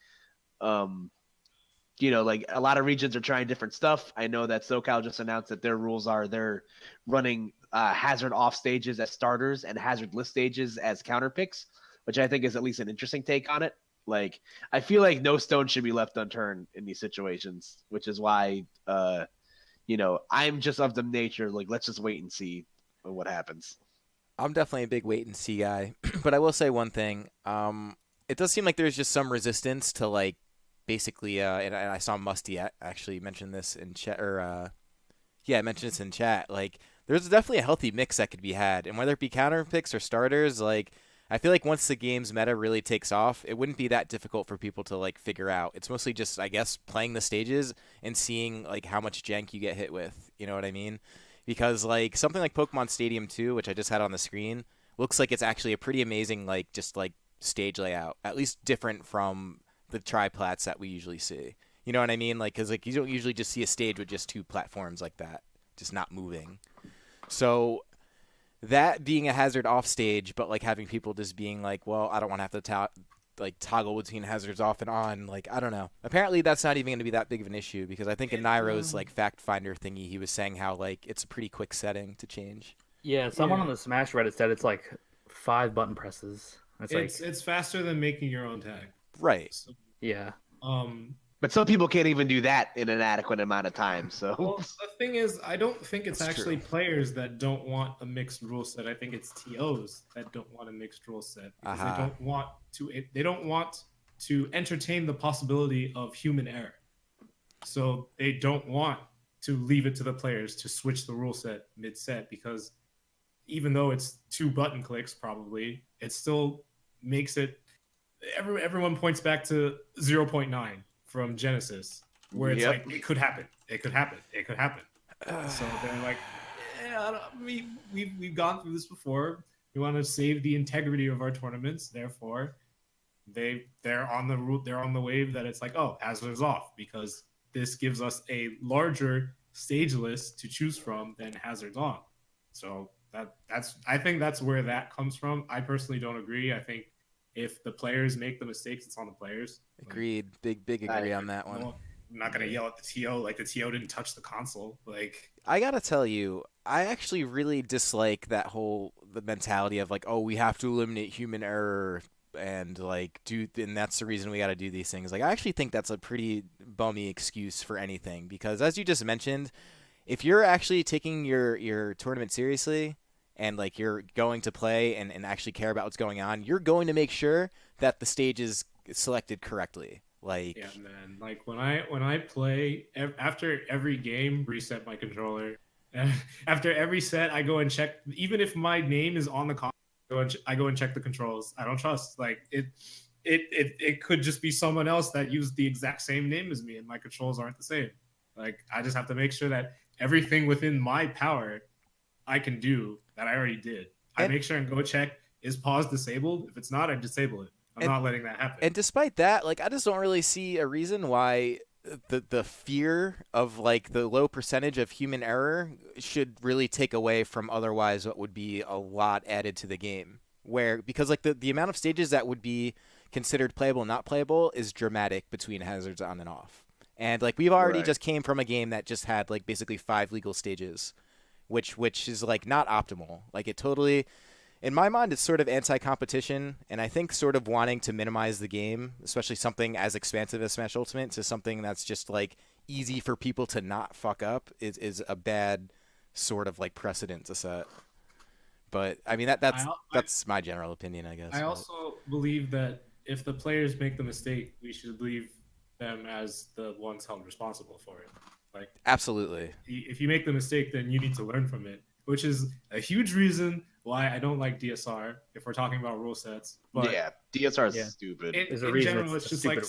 like a lot of regions are trying different stuff. I know that SoCal just announced that their rules are they're running hazard off stages as starters and hazard list stages as counter picks, which I think is at least an interesting take on it. Like, I feel like no stone should be left unturned in these situations, which is why, I'm just of the nature, like, let's just wait and see what happens. I'm definitely a big wait and see guy, but I will say one thing. It does seem like there's just some resistance to like basically, and I saw Musty actually mention this in chat, or yeah, I mentioned this in chat. Like, there's definitely a healthy mix that could be had, and whether it be counter picks or starters, like, I feel like once the game's meta really takes off, it wouldn't be that difficult for people to like figure out. It's mostly just, I guess, playing the stages and seeing like how much jank you get hit with. You know what I mean? Because like something like Pokemon Stadium 2, which I just had on the screen, looks like it's actually a pretty amazing like just like stage layout, at least different from the triplats that we usually see. You know what I mean? Like, because like you don't usually just see a stage with just two platforms like that, just not moving. So that being a hazard off stage, but like having people just being like, well, I don't want to have to like toggle between hazards off and on. Like, I don't know. Apparently, that's not even going to be that big of an issue because I think in Nairo's like fact finder thingy, he was saying how like it's a pretty quick setting to change. Yeah, someone on the Smash Reddit said it's like 5 button presses. It's faster than making your own tag. Right. So, yeah. But some people can't even do that in an adequate amount of time. So well, the thing is, I don't think it's That's actually true. players that don't want a mixed rule set. I think it's TOs that don't want a mixed rule set because they don't want to. They don't want to entertain the possibility of human error. So they don't want to leave it to the players to switch the rule set mid-set because even though it's 2 button clicks, probably it still makes it. Everyone points back to 0.9 from Genesis, where it's like it could happen, it could happen, it could happen. So they're like, yeah, we've gone through this before. We want to save the integrity of our tournaments. Therefore, they're on the route, they're on the wave that it's like, oh, hazards off because this gives us a larger stage list to choose from than hazards on. So that's I think that's where that comes from. I personally don't agree. I think if the players make the mistakes, it's on the players. Agreed. Big agree on that one. I'm not gonna yell at the TO like the TO didn't touch the console. Like I gotta tell you, I actually really dislike the mentality of like, oh, we have to eliminate human error and like and that's the reason we got to do these things. Like, I actually think that's a pretty bummy excuse for anything because, as you just mentioned, if you're actually taking your tournament seriously and like you're going to play and actually care about what's going on, you're going to make sure that the stage is selected correctly. Like, yeah, man. Like when I play after every game, reset my controller. After every set, I go and check. Even if my name is on the console, I go and check the controls. I don't trust. Like it could just be someone else that used the exact same name as me, and my controls aren't the same. Like I just have to make sure that everything within my power I can do that I already did. I make sure and go check, is pause disabled? If it's not, I disable it. I'm not letting that happen. And despite that, like, I just don't really see a reason why the fear of like the low percentage of human error should really take away from otherwise what would be a lot added to the game. Because like the amount of stages that would be considered playable and not playable is dramatic between hazards on and off. And like we've already just came from a game that just had like basically 5 legal stages, which is like not optimal. Like it totally, in my mind, it's sort of anti-competition, and I think sort of wanting to minimize the game, especially something as expansive as Smash Ultimate, to something that's just like easy for people to not fuck up is a bad sort of like precedent to set. But I mean that's my general opinion, I guess. I also believe that if the players make the mistake, we should leave them as the ones held responsible for it. Like absolutely. If you make the mistake, then you need to learn from it, which is a huge reason why I don't like DSR if we're talking about rule sets. But yeah, DSR is stupid. In general, it's just like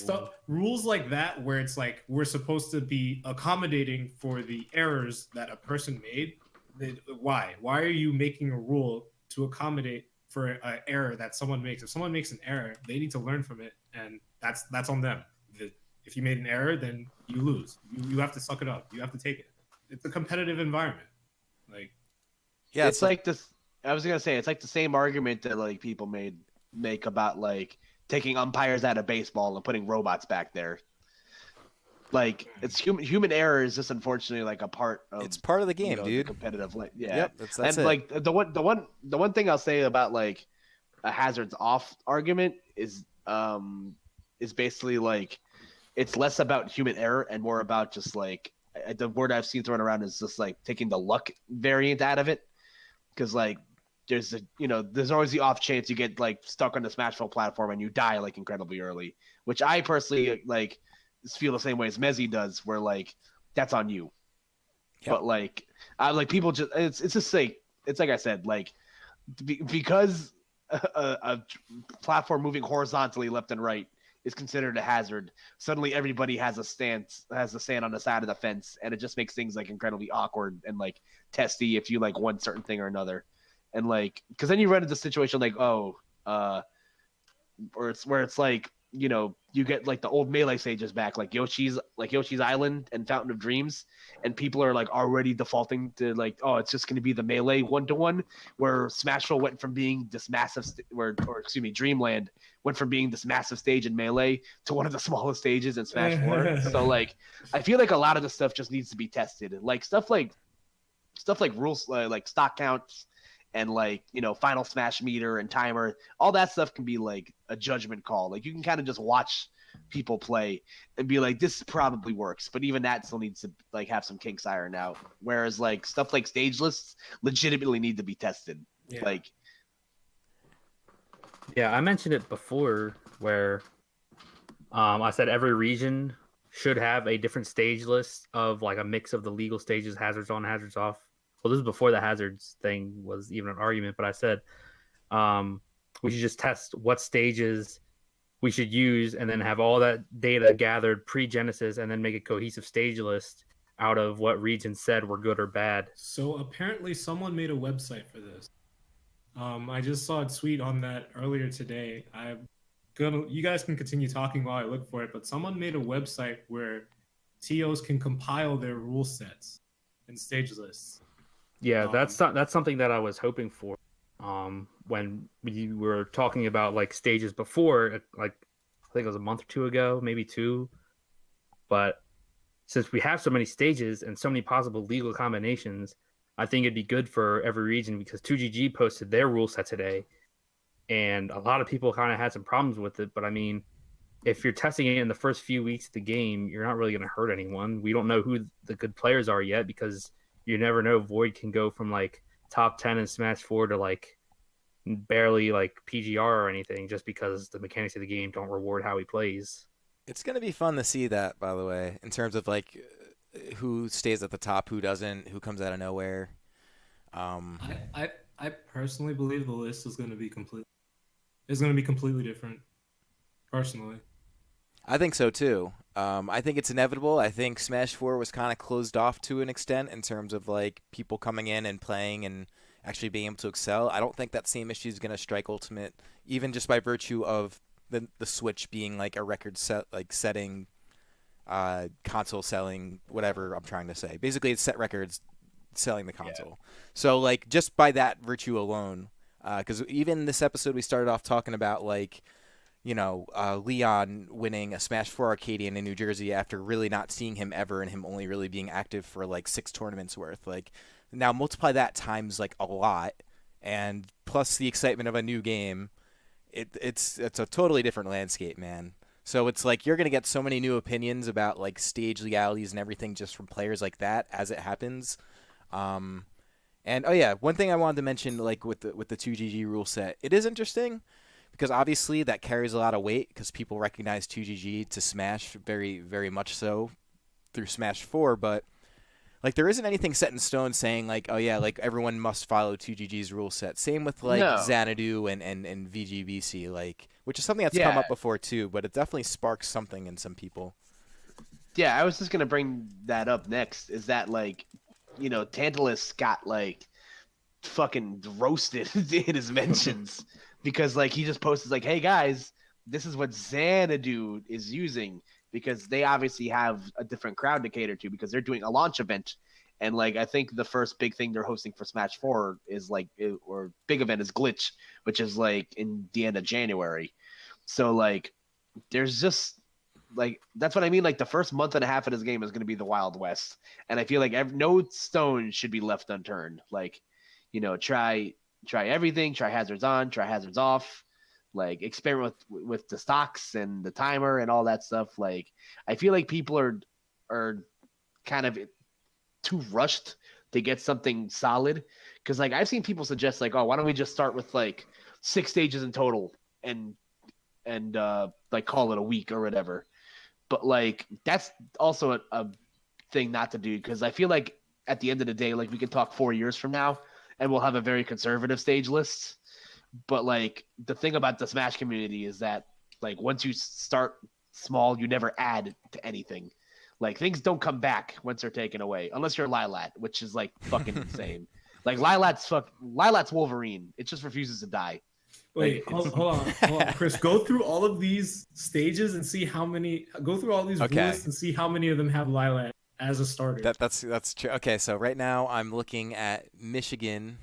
rules like that where it's like we're supposed to be accommodating for the errors that a person made. Why? Why are you making a rule to accommodate for an error that someone makes? If someone makes an error, they need to learn from it, and that's on them. If you made an error, then you lose. You have to suck it up. You have to take it. It's a competitive environment. Like, yeah, it's like this. I was gonna say it's like the same argument that like people make about like taking umpires out of baseball and putting robots back there. Like it's human error is just unfortunately like a part of it's part of the game, dude. The competitive, yeah. Yep, that's and it. Like the one thing I'll say about like a hazards off argument is basically like it's less about human error and more about just like the word I've seen thrown around is just like taking the luck variant out of it, because like there's always the off chance you get like stuck on the Smashville platform and you die like incredibly early, which I personally like feel the same way as Mezzi does, where like that's on you. Yep. But like people just it's just like it's like I said, like because a platform moving horizontally left and right is considered a hazard. Suddenly, everybody has a stand on the side of the fence, and it just makes things like incredibly awkward and like testy if you like one certain thing or another, and like because then you run into a situation like where it's like you get like the old Melee stages back, like Yoshi's Island and Fountain of Dreams, and people are like already defaulting to like, oh, it's just going to be the Melee 1-to-1, where Smash 4 went from being this massive Dreamland went from being this massive stage in Melee to one of the smallest stages in Smash 4. So like I feel like a lot of the stuff just needs to be tested, like stuff like rules, like stock counts and like final smash meter and timer, all that stuff can be like a judgment call. Like you can kind of just watch people play and be like, this probably works, but even that still needs to like have some kinks ironed out, whereas like stuff like stage lists legitimately need to be tested. Like I mentioned it before where I said every region should have a different stage list of like a mix of the legal stages, hazards on, hazards off. Well, this is before the hazards thing was even an argument, but I said we should just test what stages we should use and then have all that data gathered pre-Genesis and then make a cohesive stage list out of what regions said were good or bad. So apparently someone made a website for this. I just saw a tweet on that earlier today. You guys can continue talking while I look for it, but someone made a website where TOs can compile their rule sets and stage lists. Yeah, that's something that I was hoping for. When we were talking about like stages before, like I think it was a month or two ago, maybe two. But since we have so many stages and so many possible legal combinations, I think it'd be good for every region because 2GG posted their rule set today, and a lot of people kind of had some problems with it. But I mean, if you're testing it in the first few weeks of the game, you're not really going to hurt anyone. We don't know who the good players are yet because you never know. Void can go from like top 10 in Smash 4 to like barely like PGR or anything just because the mechanics of the game don't reward how he plays. It's going to be fun to see that, by the way, in terms of like who stays at the top, who doesn't, who comes out of nowhere. I personally believe the list is going to be completely different. Personally, I think so too. I think it's inevitable. I think Smash 4 was kind of closed off to an extent in terms of like people coming in and playing and actually being able to excel. I don't think that same issue is going to strike Ultimate, even just by virtue of the Switch being like a record setting console selling, whatever I'm trying to say. Basically, it's set records selling the console. Yeah. So like just by that virtue alone, because even this episode we started off talking about like, Leon winning a Smash 4 Arcadian in New Jersey after really not seeing him ever and him only really being active for like 6 tournaments worth. Like now multiply that times like a lot, and plus the excitement of a new game, it's a totally different landscape, man. So it's like you're gonna get so many new opinions about like stage legalities and everything just from players like that as it happens. And oh yeah, one thing I wanted to mention, like with the 2GG rule set, it is interesting because obviously that carries a lot of weight because people recognize 2GG to Smash very, very much so through Smash 4, but like there isn't anything set in stone saying like, oh yeah, like everyone must follow 2GG's rule set. Same with like Xanadu and VGBC, like, which is something that's come up before too, but it definitely sparks something in some people. Yeah, I was just gonna bring that up next. Is that like, Tantalus got like fucking roasted in his mentions because like he just posted like, hey guys, this is what Xanadu is using, because they obviously have a different crowd to cater to because they're doing a launch event. And like I think the first big thing they're hosting for Smash 4 is like, or big event is Glitch, which is like in the end of January. So like there's just like, that's what I mean. Like the first month and a half of this game is going to be the Wild West. And I feel like no stone should be left unturned. Like, try everything, try hazards on, try hazards off, like experiment with the stocks and the timer and all that stuff. Like I feel like people are kind of too rushed to get something solid. Cause like I've seen people suggest like, oh, why don't we just start with like 6 stages in total and like call it a week or whatever. but like that's also a thing not to do, because I feel like at the end of the day, like we can talk 4 years from now and we'll have a very conservative stage list. But like the thing about the Smash community is that like once you start small, you never add to anything. Like things don't come back once they're taken away, unless you're Lilat, which is like fucking insane. Like Lilat's Wolverine. It just refuses to die. Wait, Like, hold on, Chris. Go through all of these stages and see how many. Go through all these lists and see how many of them have Lilat as a starter. That's true. Okay, so right now I'm looking at Michigan,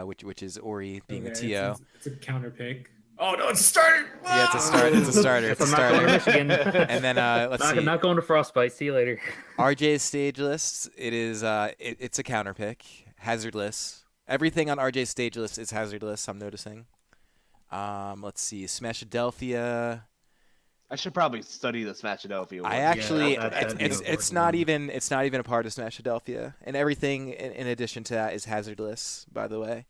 which is Ori being a TO. It's a counter pick. Oh no, it's a starter. Yeah, it's a starter. It's a starter. It's a I'm not going to starter. Michigan. And then let's see. Not going to Frostbite. See you later. RJ's stage list. It is it's a counter pick. Hazardless. Everything on RJ's stage list is hazardless. I'm noticing. Let's see. Smashadelphia. I should probably study the Smashadelphia one. I actually, that's it's not even a part of Smashadelphia, and everything in addition to that is hazardless, by the way,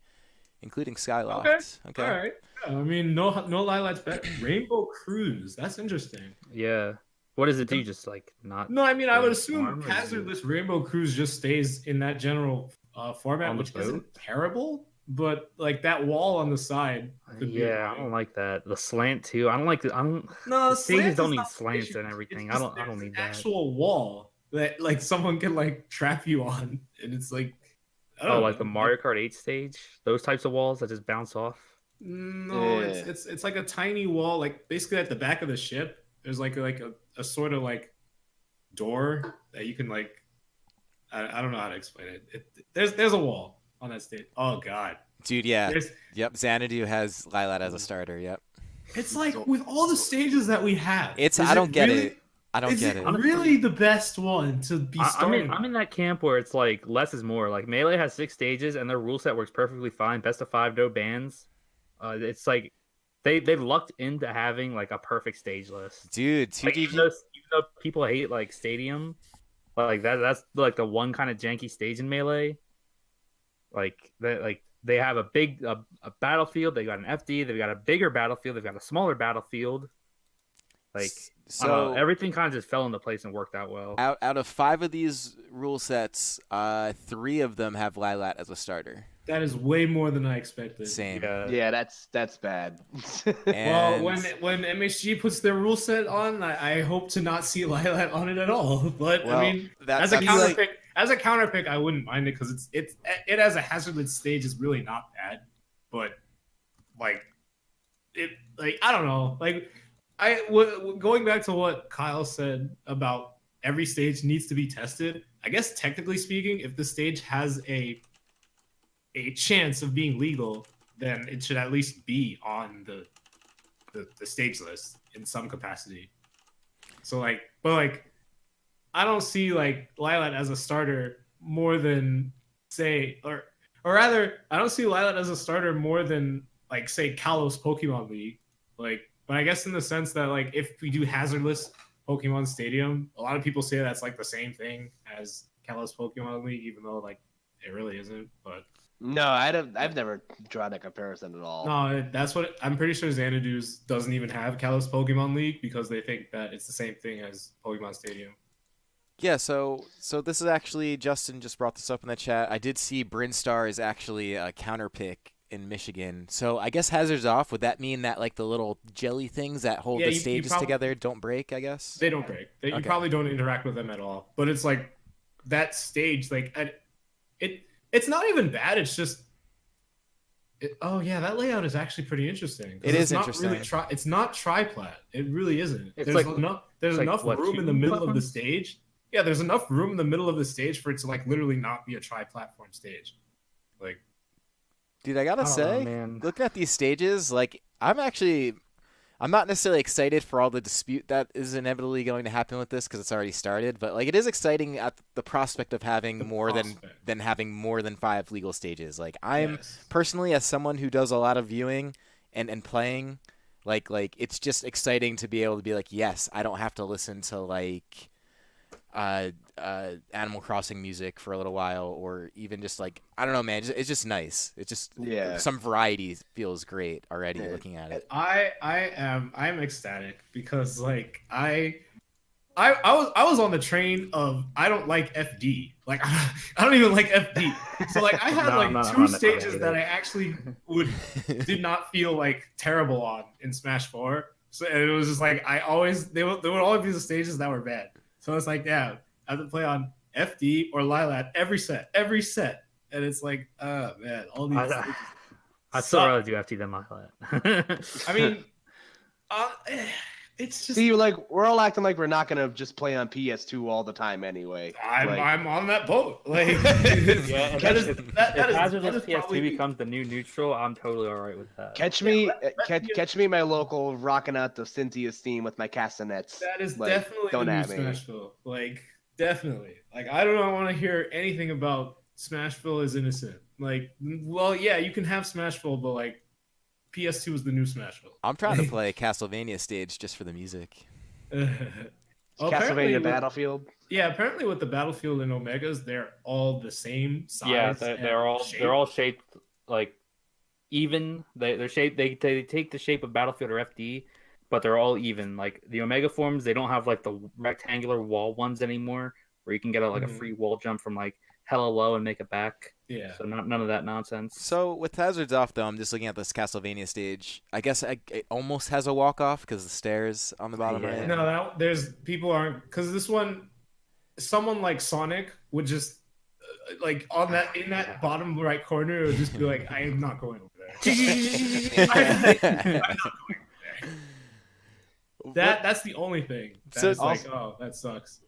including Skyloft. Okay. All right. Yeah, I mean, no Lilat's back. Rainbow Cruise. That's interesting. Yeah. What does it do? Just like not. No, I mean, I would Yeah, assume farm or hazardless Rainbow Cruise just stays in that general format, On the which boat? isn't terrible. But like that wall on the side. could be Yeah, I don't like that. The slant too. I don't like. I don't. No, The stages slant don't is need not the slants issue. and everything. It's I just don't there's need an that. actual wall that like someone can like trap you on, and it's like. I don't Oh, know. like the Mario Kart 8 stage. Those types of walls that just bounce off. No, Yeah. it's like a tiny wall, like basically at the back of the ship. There's like a sort of like door that you can like. I don't know how to explain it. There's a wall on that stage. Oh god, Dude, yeah. There's- Yep, Xanadu has Lilat as a starter. Yep. it's like with all the stages that we have. I don't get it. I don't Is get it it. really the best one to be starting? I'm in that camp where it's like less is more. Like Melee has 6 stages and their rule set works perfectly fine. Best of 5, no bans. It's like they've lucked into having like a perfect stage list. Dude, Like, 2GG. even though people hate like Stadium, like that's like the one kind of janky stage in Melee. Like they have a big a battlefield. They got an FD. They've got a bigger battlefield. They've got a smaller battlefield. Like I don't know, So everything kind of just fell into place and worked out well. out of 5 of these rule sets, 3 of them have Lilat as a starter. That is way more than I expected. Same. Yeah, that's bad. And Well, when MSG puts their rule set on, I hope to not see Lilat on it at all. But Well, I mean, that's as a counter like- pick, I wouldn't mind it because it as a hazardous stage is really not bad. But like I don't know, going back to what Kyle said about every stage needs to be tested. I guess technically speaking, if the stage has a chance of being legal, then it should at least be on the stage list in some capacity. So I don't see like Lilat as a starter more than or rather I don't see Lilat as a starter more than like say Kalos Pokemon League. But I guess in the sense that like if we do hazardless Pokemon Stadium, a lot of people say that's like the same thing as Kalos Pokemon League, even though like it really isn't. But No, I've never drawn that comparison at all. no, that's what I'm pretty sure Xanadu's doesn't even have Kalos Pokemon League because they think that it's the same thing as Pokemon Stadium. Yeah, so this is actually, Justin just brought this up in the chat. I did see Brinstar is actually a counter pick in Michigan. So I guess hazards off. Would that mean that like the little jelly things that hold Yeah, the you stages together don't break, I guess? They don't break. You Okay. probably don't interact with them at all. But it's like that stage, like it's not even bad. It's just oh yeah, that layout is actually pretty interesting. 'Cause It is it's not interesting. Really it's not triplat. It really isn't. It's There's like- there's it's like, enough what, room in the 2 middle of the platforms? stage. Yeah, there's enough room in the middle of the stage for it to like literally not be a tri-platform stage. Like Dude, I gotta I don't know, say, man. looking at these stages, like I'm not necessarily excited for all the dispute that is inevitably going to happen with this because it's already started, but like it is exciting at the prospect of having more prospect. than having more than 5 legal stages. Like I'm yes. personally, as someone who does a lot of viewing and playing, like it's just exciting to be able to be like, yes, I don't have to listen to like Animal Crossing music for a little while, or even just like I don't know, man. It's just nice. It's just Yeah. some variety feels great already Yeah. looking at it. I'm ecstatic because like I I was on the train of I don't like FD. Like I don't even like FD. So like I had No, like I'm not- two I'm not stages either. that I actually did not feel like terrible on in Smash 4. So it was just like there would always be the stages that were bad. So it's like, yeah, I have to play on FD or Lilat every set. And it's like, oh man, all these stages I still suck. rather do FT than my I mean, it's just See, like we're all acting like we're not gonna just play on PS2 all the time anyway. Like, I'm on that boat. Like, yeah, that is if that Hazardless is PS2 probably becomes the new neutral, I'm totally all right with that. catch me, catch me, in my local, rocking out the Cynthia's theme with my castanets. that is Like, definitely the don't new at me. Smashville. Like, definitely. Like, I do not want to hear anything about Smashville is innocent. Like, well, yeah, you can have Smashville, but like, PS2 is the new Smashville. I'm trying to play Castlevania stage just for the music. Castlevania Battlefield. Yeah, apparently with the Battlefield and Omegas, they're all the same size. Yeah, and they're shape. all shaped like even. They're shaped. They take the shape of Battlefield or FD, but they're all even. Like the Omega forms, they don't have like the rectangular wall ones anymore, where you can get a free wall jump from like hella low and make it back. Yeah. So none of that nonsense. So with hazards off, though, I'm just looking at this Castlevania stage. I guess it almost has a walk off because the stairs on the bottom Yeah. right. No, there's people aren't because this one, someone like Sonic would just like on that in that bottom right corner, it would just be like, I am not going over there. I'm not going over there. That's the only thing. So- That's like, oh, that sucks.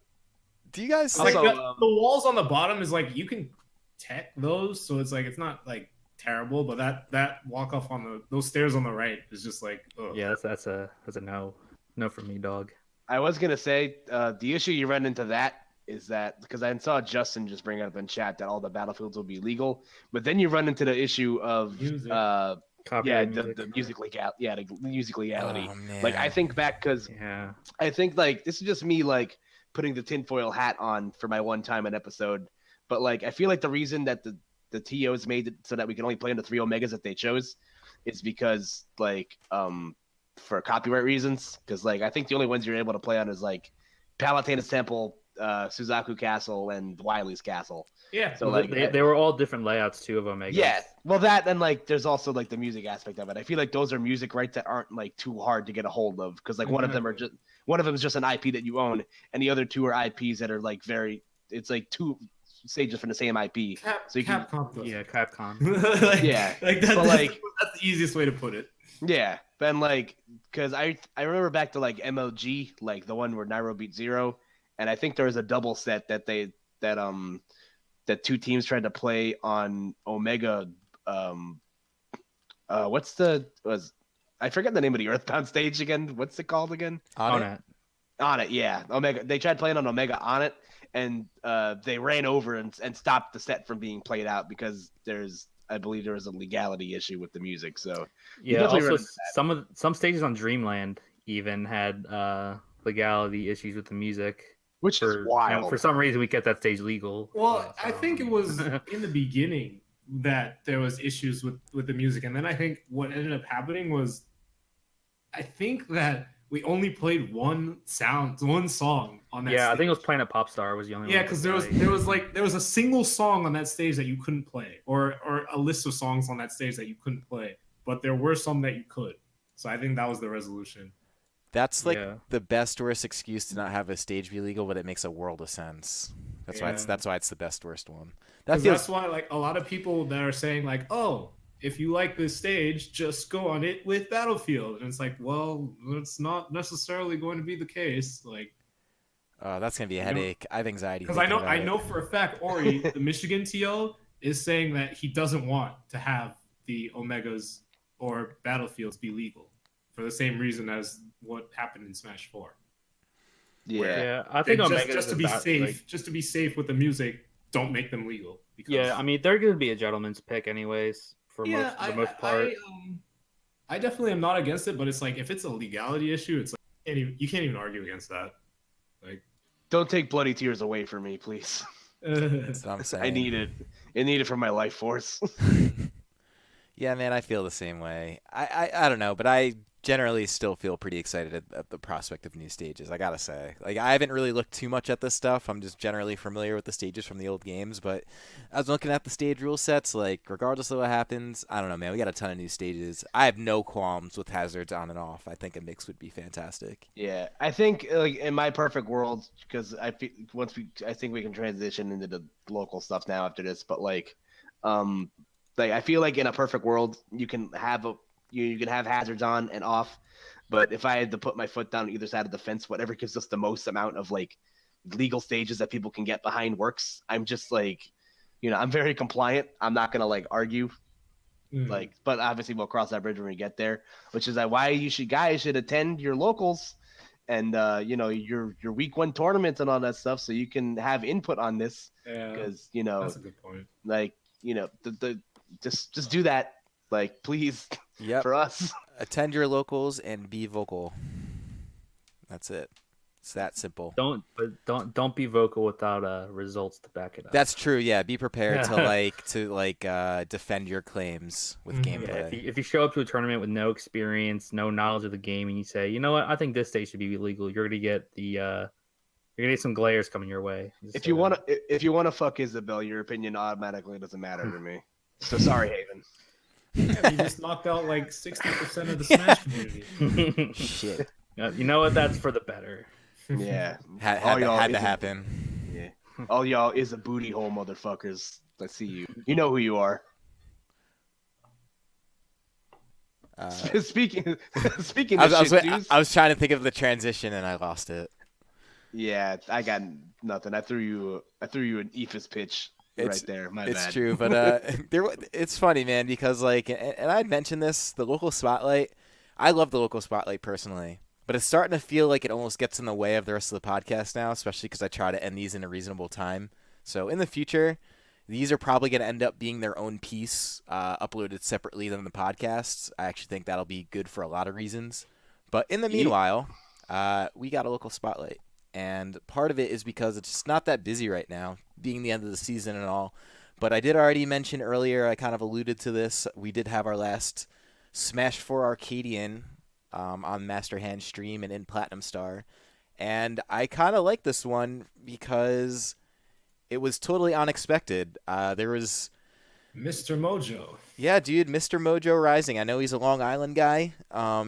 Do you guys Like think? Also, the walls on the bottom is like you can tech those, so it's like it's not like terrible, but that walk off on those stairs on the right is just like, ugh. Yeah, that's a no for me, dog. I was gonna say the issue you run into that is that because I saw Justin just bring it up in chat that all the battlefields will be legal, but then you run into the issue of Music. Copyright the music. music the music legality. Oh, man. Like I think back because Yeah. I think like this is just me like putting the tinfoil hat on for my one time an episode, but like I feel like the reason that the TOs made it so that we can only play into 3 Omegas that they chose is because like for copyright reasons, because like I think the only ones you're able to play on is like Palatinus Temple, Suzaku Castle, and Wily's Castle. Yeah. So Well, like they were all different layouts too of Omega. yeah, well that and like there's also like the music aspect of it. I feel like those are music rights that aren't like too hard to get a hold of because like one of them is just an IP that you own, and the other 2 are IPs that are like it's like 2 stages from the same IP. So you can Capcom does. Yeah, Capcom. Like, Yeah, like that, but, that's the easiest way to put it. yeah, and like because I remember back to like MLG, like the one where Nairo beat Zero, and I think there was a double set that that 2 teams tried to play on Omega. I forget the name of the Earthbound stage again. What's it called again? On it? On it, yeah. Omega. They tried playing on Omega on it, and they ran over and stopped the set from being played out because I believe there was a legality issue with the music. So Yeah, definitely run also into some stages on Dreamland even had legality issues with the music. which is wild. For some reason, we kept that stage legal. Well, I think it was in the beginning that there was issues with the music, and then I think what ended up happening was, I think that we only played one song on that. Yeah, stage. I think it was Planet Popstar was the only one. Yeah, because there was a single song on that stage that you couldn't play, or a list of songs on that stage that you couldn't play, but there were some that you could. So I think that was the resolution. That's like Yeah. the best worst excuse to not have a stage be legal, but it makes a world of sense. That's why it's the best worst one. That's why like a lot of people that are saying like, oh, if you like this stage, just go on it with Battlefield, and it's like, well, it's not necessarily going to be the case. Like, that's gonna be a headache. I have anxiety because thinking I about it. know for a fact Ori, the Michigan TO, is saying that he doesn't want to have the Omegas or Battlefields be legal for the same reason as what happened in Smash 4. Yeah, I think Omega just to be safe, just to be safe with the music, don't make them legal. Because, Yeah, I mean they're going to be a gentleman's pick anyways for the most part. I definitely am not against it, but it's like if it's a legality issue, it's like you can't even argue against that. Like, Don't take bloody tears away from me, please. That's what I'm saying. I need it. I need it for my life force. Yeah, man, I feel the same way. I don't know, but I generally still feel pretty excited at the prospect of new stages. I gotta say, like I haven't really looked too much at this stuff. I'm just generally familiar with the stages from the old games. But I was looking at the stage rule sets. Like regardless of what happens, I don't know, man. We got a ton of new stages. I have no qualms with hazards on and off. I think a mix would be fantastic. Yeah, I think like in my perfect world, because I think we can transition into the local stuff now after this. But like I feel like in a perfect world, you can have you can have hazards on and off. But if I had to put my foot down on either side of the fence, whatever gives us the most amount of like legal stages that people can get behind works. I'm just like, I'm very compliant. I'm not gonna like argue. But obviously we'll cross that bridge when we get there, which is why guys should attend your locals and your week 1 tournaments and all that stuff, so you can have input on this. Yeah, because that's a good point. Like just do that, like, please. Yep. For us. Attend your locals and be vocal. That's it. It's that simple. Don't be vocal without results to back it up. That's true. Yeah, be prepared to defend your claims with gameplay. Yeah, if you show up to a tournament with no experience, no knowledge of the game, and you say, you know what, I think this stage should be illegal, you're gonna get some glares coming your way. If you wanna fuck Isabel, your opinion automatically doesn't matter to me. So sorry, Haven. Yeah, you just knocked out like 60% of the Smash community. Shit. You know what? That's for the better. Yeah. Had to happen. Yeah. All y'all is a booty hole motherfuckers. I see you. You know who you are. Speaking I was trying to think of the transition and I lost it. Yeah, I got nothing. I threw you an Ephus pitch. Right there, my bad. It's true, but it's funny, man, because and I'd mentioned this, the local spotlight. I love the local spotlight personally, but it's starting to feel like it almost gets in the way of the rest of the podcast now, especially because I try to end these in a reasonable time. So in the future, these are probably going to end up being their own piece, uploaded separately than the podcasts. I actually think that'll be good for a lot of reasons. But in the meanwhile, we got a local spotlight. And part of it is because it's just not that busy right now, being the end of the season and all. But I did already mention earlier, I kind of alluded to this, we did have our last Smash 4 Arcadian on Master Hand stream and in Platinum Star. And I kind of like this one because it was totally unexpected. There was... Mr. Mojo. Yeah, dude, Mr. Mojo Rising. I know he's a Long Island guy.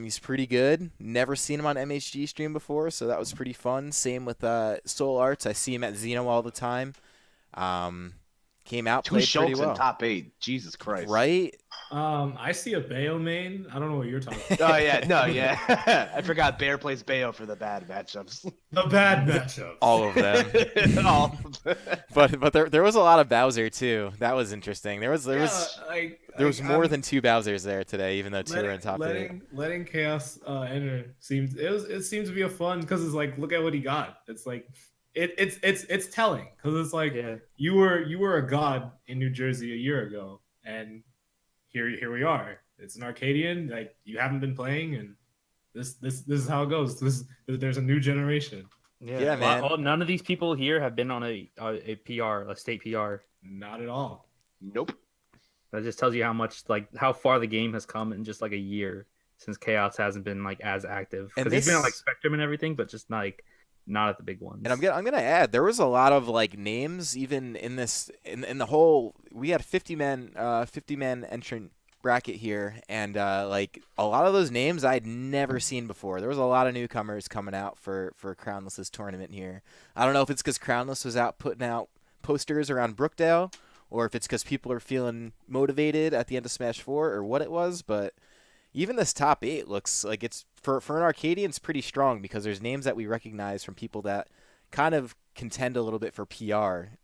He's pretty good. Never seen him on MHG stream before, so that was pretty fun. Same with Soul Arts. I see him at Xeno all the time. Came out, played pretty well. In top 8. Jesus Christ. Right? I see a Bayo main. I don't know what you're talking about. Oh, yeah. No, yeah. I forgot Bear plays Bayo for the bad matchups. The bad matchups. All of them. All of them. But there was a lot of Bowser, too. That was interesting. There was more than 2 Bowsers there today, even though 2 are in top 8. Letting Chaos enter seems to be a fun, because it's like, look at what he got. It's like... It's telling, because it's like, you were a god in New Jersey a year ago, and here we are. It's an Arcadian, like, you haven't been playing, and this is how it goes. There's a new generation. Yeah, man. None of these people here have been on a PR, a state PR. Not at all. Nope. That just tells you how far the game has come in just like a year since Chaos hasn't been like as active. Because he's been on like Spectrum and everything, but just like not at the big ones. And I'm gonna add, there was a lot of like names even in this in the whole. We had 50 man entrant bracket here, and like a lot of those names I'd never seen before. There was a lot of newcomers coming out for Crownless's tournament here. I don't know if it's because Crownless was out putting out posters around Brookdale, or if it's because people are feeling motivated at the end of Smash 4, or what it was, but even this top 8 looks like it's for an Arcadian, it's pretty strong, because there's names that we recognize from people that kind of contend a little bit for PR,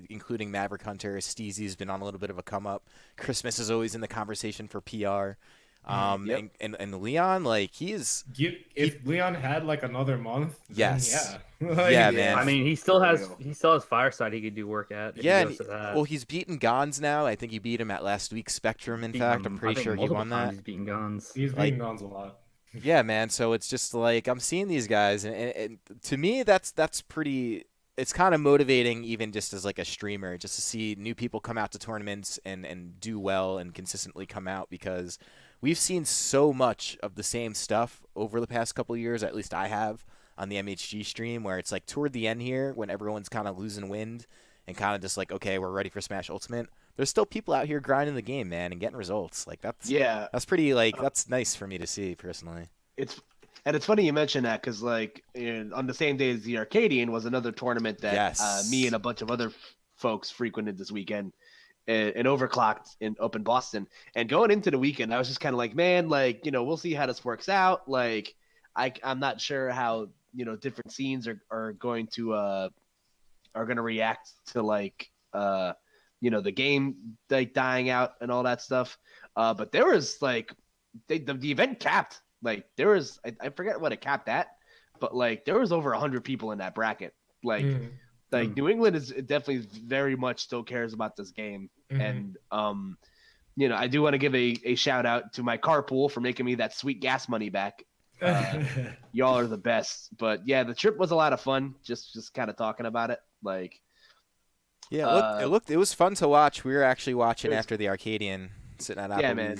including Maverick Hunter. Steezy's been on a little bit of a come up. Christmas is always in the conversation for PR. And Leon, like, if Leon had like another month, yes, yeah, man. I mean, he still has Fireside he could do work at. Well, he's beaten Gons now. I think he beat him at last week's Spectrum. In fact, I'm pretty sure he won that. He's beaten Gons. He's beaten Gons a lot. Yeah, man. So it's just like I'm seeing these guys, and to me, that's pretty it's kind of motivating even just as like a streamer, just to see new people come out to tournaments and do well and consistently come out, because we've seen so much of the same stuff over the past couple of years, at least I have, on the MHG stream, where it's like toward the end here when everyone's kind of losing wind and kind of just like, okay, we're ready for Smash Ultimate. There's still people out here grinding the game, man, and getting results. Like that's pretty, like, that's nice for me to see personally. It's funny you mention that, because like on the same day as the Arcadian was another tournament that me and a bunch of other folks frequented this weekend, and Overclocked up in Boston. And going into the weekend, I was just kind of like, man, like, we'll see how this works out. Like, I'm not sure how different scenes are going to react to like the game like dying out and all that stuff. But there was like the event capped. Like there was, I forget what it capped at, but like there was over 100 people in that bracket. Like, New England is definitely very much still cares about this game. And, I do want to give a shout out to my carpool for making me that sweet gas money back. Y'all are the best. But yeah, the trip was a lot of fun. Just kind of talking about it. Like, yeah, it was fun to watch. We were actually watching after the Arcadian, sitting at Applebee's. Yeah, man.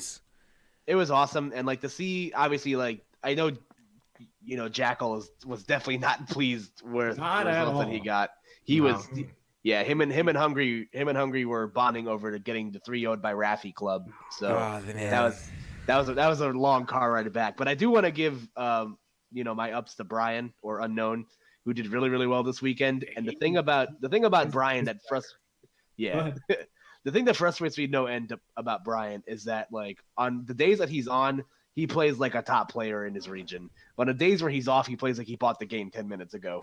It was awesome, and like to see, obviously, like I know, Jackal was definitely not pleased with the results that he got. He was, him and Hungry were bonding over to getting the 3-0'd by Raffy Club. So that was a long car ride back. But I do want to give my ups to Brian or Unknown, who did really, really well this weekend. And the thing about Brian that the thing that frustrates me no end about Brian is that, like, on the days that he's on, he plays like a top player in his region. But on the days where he's off, he plays like he bought the game 10 minutes ago.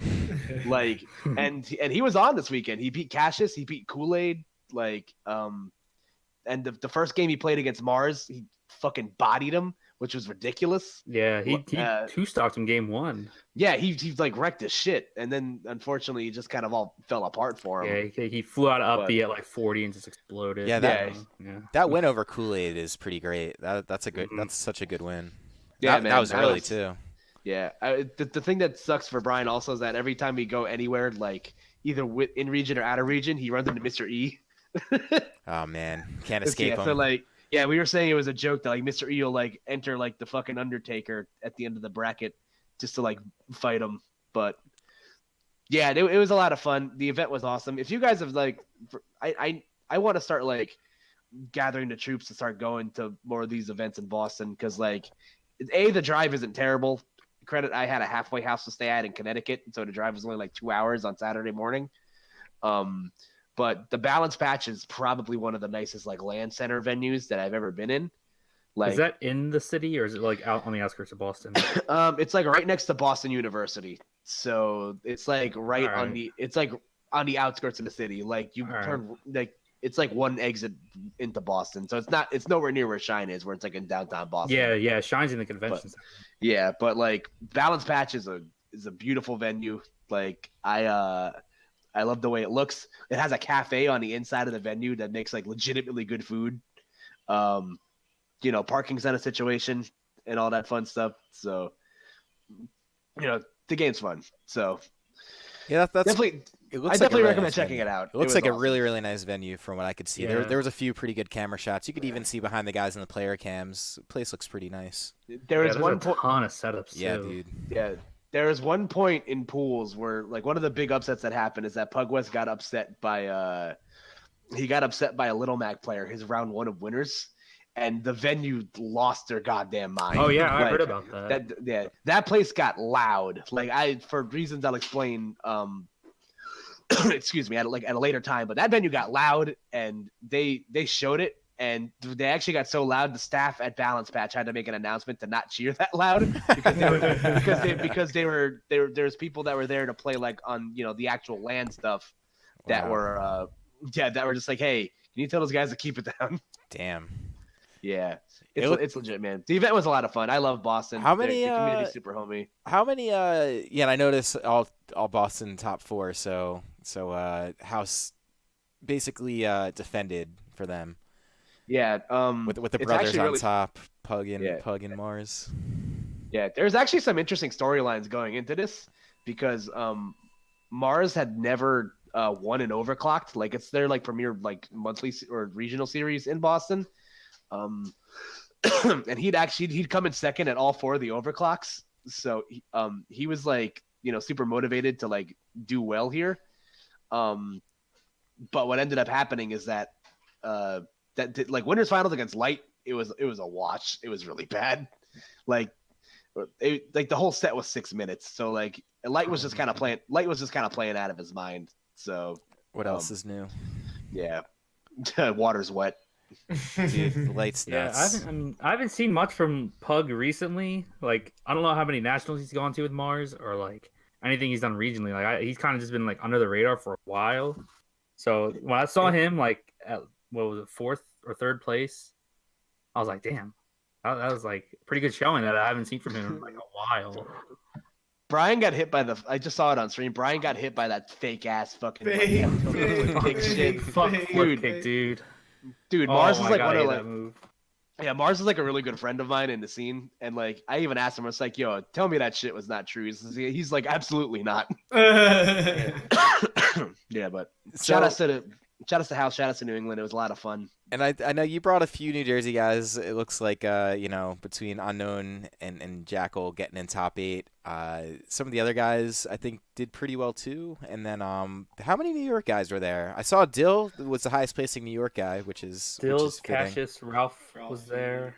Like, and he was on this weekend. He beat Cassius. He beat Kool-Aid. Like, and the first game he played against Mars, he fucking bodied him, which was ridiculous. Yeah, he two-stocked him game 1. Yeah, he like wrecked his shit, and then unfortunately, it just kind of all fell apart for him. Yeah, he flew out of up B at like 40 and just exploded. Yeah, that win over Kool-Aid is pretty great. That's such a good win. Yeah, that was early too. Yeah, the thing that sucks for Brian also is that every time we go anywhere, like either in region or out of region, he runs into Mr. E. Oh man, can't escape him. So like. Yeah, we were saying it was a joke that like Mr. E will like enter like the fucking Undertaker at the end of the bracket just to like fight him. But yeah, it was a lot of fun. The event was awesome. If you guys have like, I want to start like gathering the troops to start going to more of these events in Boston, because like, the drive isn't terrible. Credit, I had a halfway house to stay at in Connecticut, so the drive was only like 2 hours on Saturday morning. But the Balance Patch is probably one of the nicest like LAN center venues that I've ever been in. Like, is that in the city or is it like out on the outskirts of Boston? It's like right next to Boston University, so it's like on the outskirts of the city. Like you turn like it's like one exit into Boston, so it's nowhere near where Shine is, where it's like in downtown Boston. Yeah, Shine's in the convention center. Yeah, but like Balance Patch is a beautiful venue. Like I love the way it looks. It has a cafe on the inside of the venue that makes like legitimately good food. Parking's not a situation and all that fun stuff. So, the game's fun. So, yeah, that's definitely. I definitely recommend checking it out. It looks like awesome. A really, really nice venue from what I could see. Yeah. There was a few pretty good camera shots. You could even see behind the guys in the player cams. The place looks pretty nice. There's a ton of setups. Yeah, too. dude. Yeah. There is one point in pools where, like, one of the big upsets that happened is that Pug West got upset by a Little Mac player, his round 1 of winners, and the venue lost their goddamn mind. Oh yeah, I heard about that. That place got loud. Like for reasons I'll explain. Excuse me, at a later time, but that venue got loud, and they showed it. And they actually got so loud, the staff at Balance Patch had to make an announcement to not cheer that loud because there's people that were there to play like on the actual LAN stuff that were just like, hey, can you tell those guys to keep it down? Damn. Yeah, it's legit, man. The event was a lot of fun. I love Boston. How many? The community's super homie. How many? And I noticed all Boston top 4. So house basically defended for them. Yeah, with the brothers on top, Pug and Mars. Yeah, there's actually some interesting storylines going into this because Mars had never won an Overclocked. Like it's their like premier like monthly or regional series in Boston. And he'd come in second at all 4 of the Overclocks. So he was like, super motivated to like do well here. But what ended up happening is that like winners finals against Light, it was a watch. It was really bad. Like the whole set was 6 minutes. So like Light was just kind of playing out of his mind. So what else is new? Yeah. Water's wet. Dude, Light's nuts. Yeah, I haven't seen much from Pug recently. Like, I don't know how many nationals he's gone to with Mars or like anything he's done regionally. Like, he's kind of just been like under the radar for a while. So when I saw him like at what was it, 4th or 3rd place, I was like, damn, that was like a pretty good showing that I haven't seen from him in like a while. Brian got hit by I just saw it on stream. Brian got hit by that fake ass fucking fake shit. Fuck flip kick, dude. Dude, Mars is like God, one of like, that move. Yeah, Mars is like a really good friend of mine in the scene, and like I even asked him, I was like, "Yo, tell me that shit was not true." He's like, "Absolutely not." Yeah, but shout outs to House, shout outs to New England. It was a lot of fun. And I know you brought a few New Jersey guys. It looks like between Unknown and Jackal getting in top 8. Some of the other guys I think did pretty well too. And then how many New York guys were there? I saw Dill was the highest placing New York guy, which is Cassius, Ralph was there.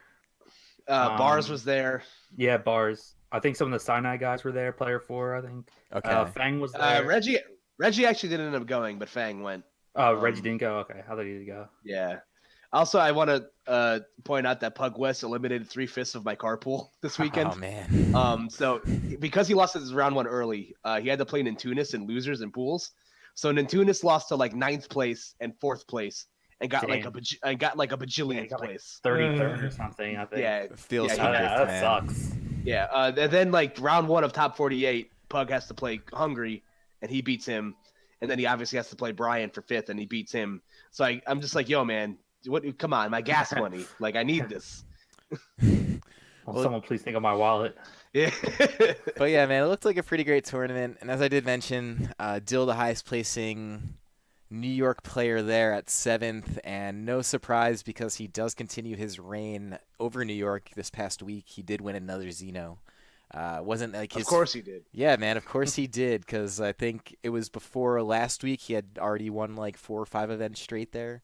Bars was there. Yeah, Bars. I think some of the Sinai guys were there. Player 4, I think. Okay. Fang was there. Reggie actually didn't end up going, but Fang went. Oh, Reggie didn't go. Okay, how did he go? Yeah. Also, I want to point out that Pug West eliminated 3/5 of my carpool this weekend. Oh man. So because he lost his round 1 early, he had to play Nintunis and losers and pools. So Nintunis lost to like 9th place and 4th place, and got like a bajillionth place, 33rd or something. I think. Yeah, It feels that sucks. Yeah. And then like round 1 of top 48, Pug has to play Hungry, and he beats him. And then he obviously has to play Brian for 5th, and he beats him. So I'm just like, yo, man, come on, my gas money. Like, I need this. Well, someone please think of my wallet. Yeah. But yeah, man, it looked like a pretty great tournament. And as I did mention, Dill, the highest placing New York player there at 7th. And no surprise, because he does continue his reign over New York this past week. He did win another Xeno. Wasn't like his... Of course he did. Yeah, man, of course he did, because I think it was before last week he had already won like 4 or 5 events straight there.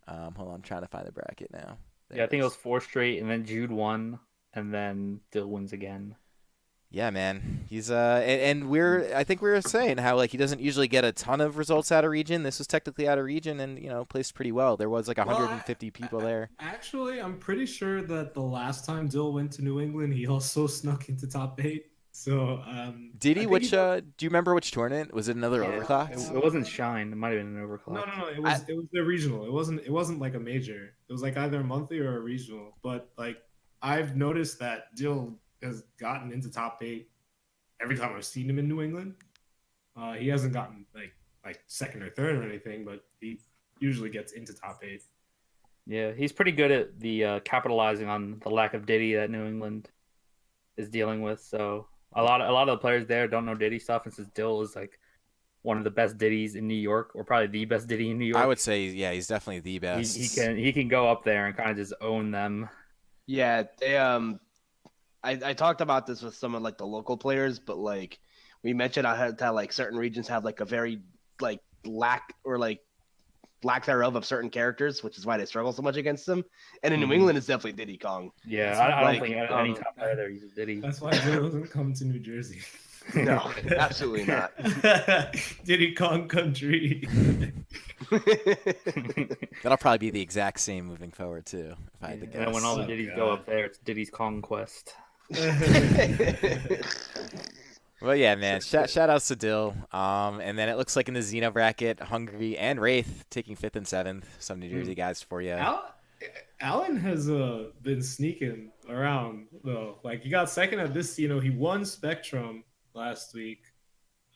Hold on, I'm trying to find the bracket now. I think it was 4 straight, and then Jude won, and then Dill wins again. Yeah, man, he's and I think we were saying how like he doesn't usually get a ton of results out of region. This was technically out of region, and placed pretty well. There was like 150 people there. Actually, I'm pretty sure that the last time Dill went to New England, he also snuck into top 8. So did he? Do you remember which tournament? Was it another Overclock? It wasn't Shine. It might have been an Overclock. No. It was the regional. It wasn't like a major. It was like either a monthly or a regional. But like I've noticed that Dill has gotten into top 8 every time I've seen him in New England. He hasn't gotten like 2nd or 3rd or anything, but he usually gets into top 8. Yeah, he's pretty good at the capitalizing on the lack of Diddy that New England is dealing with. So a lot of the players there don't know Diddy stuff, and since Dill is like one of the best Diddies in New York, or probably the best Diddy in New York, I would say, yeah, he's definitely the best. He can go up there and kind of just own them. Yeah, they I talked about this with some of like the local players, but like we mentioned how like certain regions have like a very like lack thereof of certain characters, which is why they struggle so much against them. And in New England, it's definitely Diddy Kong. Yeah, I don't think any top player there uses Diddy. That's why he doesn't come to New Jersey. No, absolutely not. Diddy Kong country. That'll probably be the exact same moving forward too, if I had to guess. And when all the Diddies go up there, it's Diddy's Conquest. Well, yeah, man. Shout outs to Dill. And then it looks like in the Xeno bracket, Hungry and Wraith taking 5th and 7th. Some New Jersey guys for you. Alan has been sneaking around though. Like he got 2nd at this. He won Spectrum last week.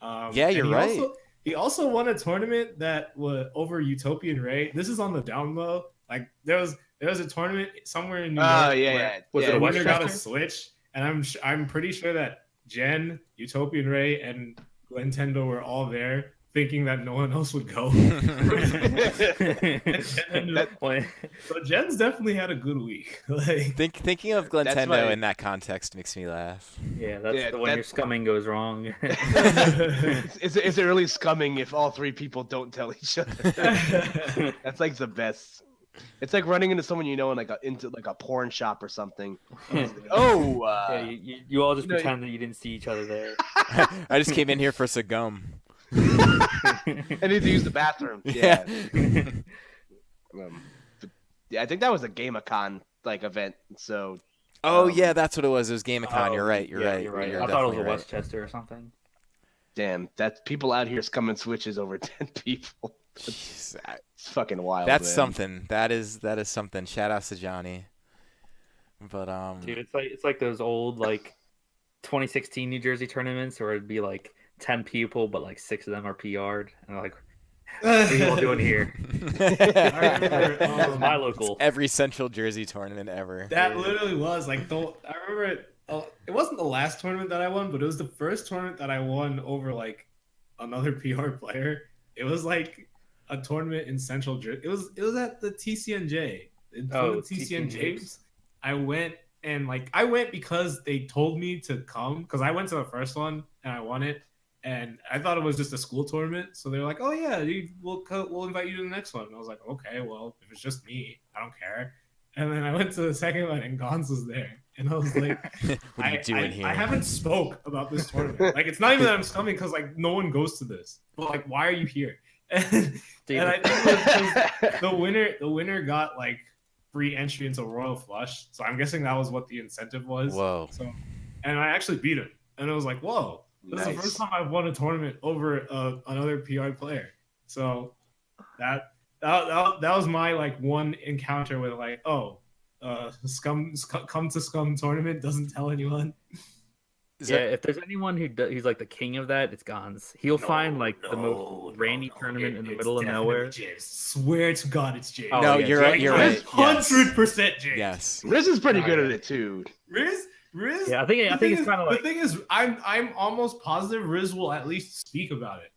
Yeah, you're right. He also won a tournament that was over Utopian Ray. This is on the down low. Like there was a tournament somewhere in New York. Oh yeah. Was it the winner got a switch? And I'm pretty sure that Jen, Utopian Ray, and Nintendo were all there, thinking that no one else would go. So Jen's definitely had a good week. Like Thinking of Glintendo in that context makes me laugh. Yeah, that's when your scumming goes wrong. It's really scumming if all three people don't tell each other. That's like the best. It's like running into someone you know in into a porn shop or something. Yeah, you all just pretend that you didn't see each other there. I just came in here for some gum. I need to use the bathroom. Yeah. Yeah, I think that was a GameCon event. So. Oh yeah, that's what it was. It was GameCon. You're right. You're right. You're right. You're I thought it was a right. Westchester or something. Damn, that's people out here scumming Switches over 10 people. Jeez, It's fucking wild. that's man. something. That is something. Shout outs to Johnny. But Dude, it's like those old 2016 New Jersey tournaments where it'd be 10 people, but 6 of them are PR'd, and what are you all doing here? I remember My local. It's every Central Jersey tournament ever. that literally was I remember it. It wasn't the last tournament that I won, but it was the first tournament that I won over another PR player. It was a tournament in Central Jersey. It was at the TCNJ. TCNJs. I went and I went because they told me to come because I went to the first one and I won it. And I thought it was just a school tournament, so they were like, "Oh yeah, we'll invite you to the next one." And I was like, "Okay, well, if it's just me, I don't care." And then I went to the second one, and Gons was there, and I was like, "What are you doing here?" I haven't spoke about this tournament. It's not even that I'm coming because no one goes to this. But why are you here? And I think it was the winner got free entry into Royal Flush, so I'm guessing that was what the incentive was. Whoa! So, and I actually beat him, and I was like, "Whoa." This is the first time I've won a tournament over another PR player. So that was my one encounter with Scum come to Scum tournament, doesn't tell anyone. If there's anyone who's the king of that, it's Gons. He'll find the most rainy tournament in the middle of nowhere. James. Swear to God, it's James. Oh, no, you're right. 100% James. Yes. Riz is pretty good at it too. Riz? Yeah, I think it's kind of the thing is, I'm almost positive Riz will at least speak about it.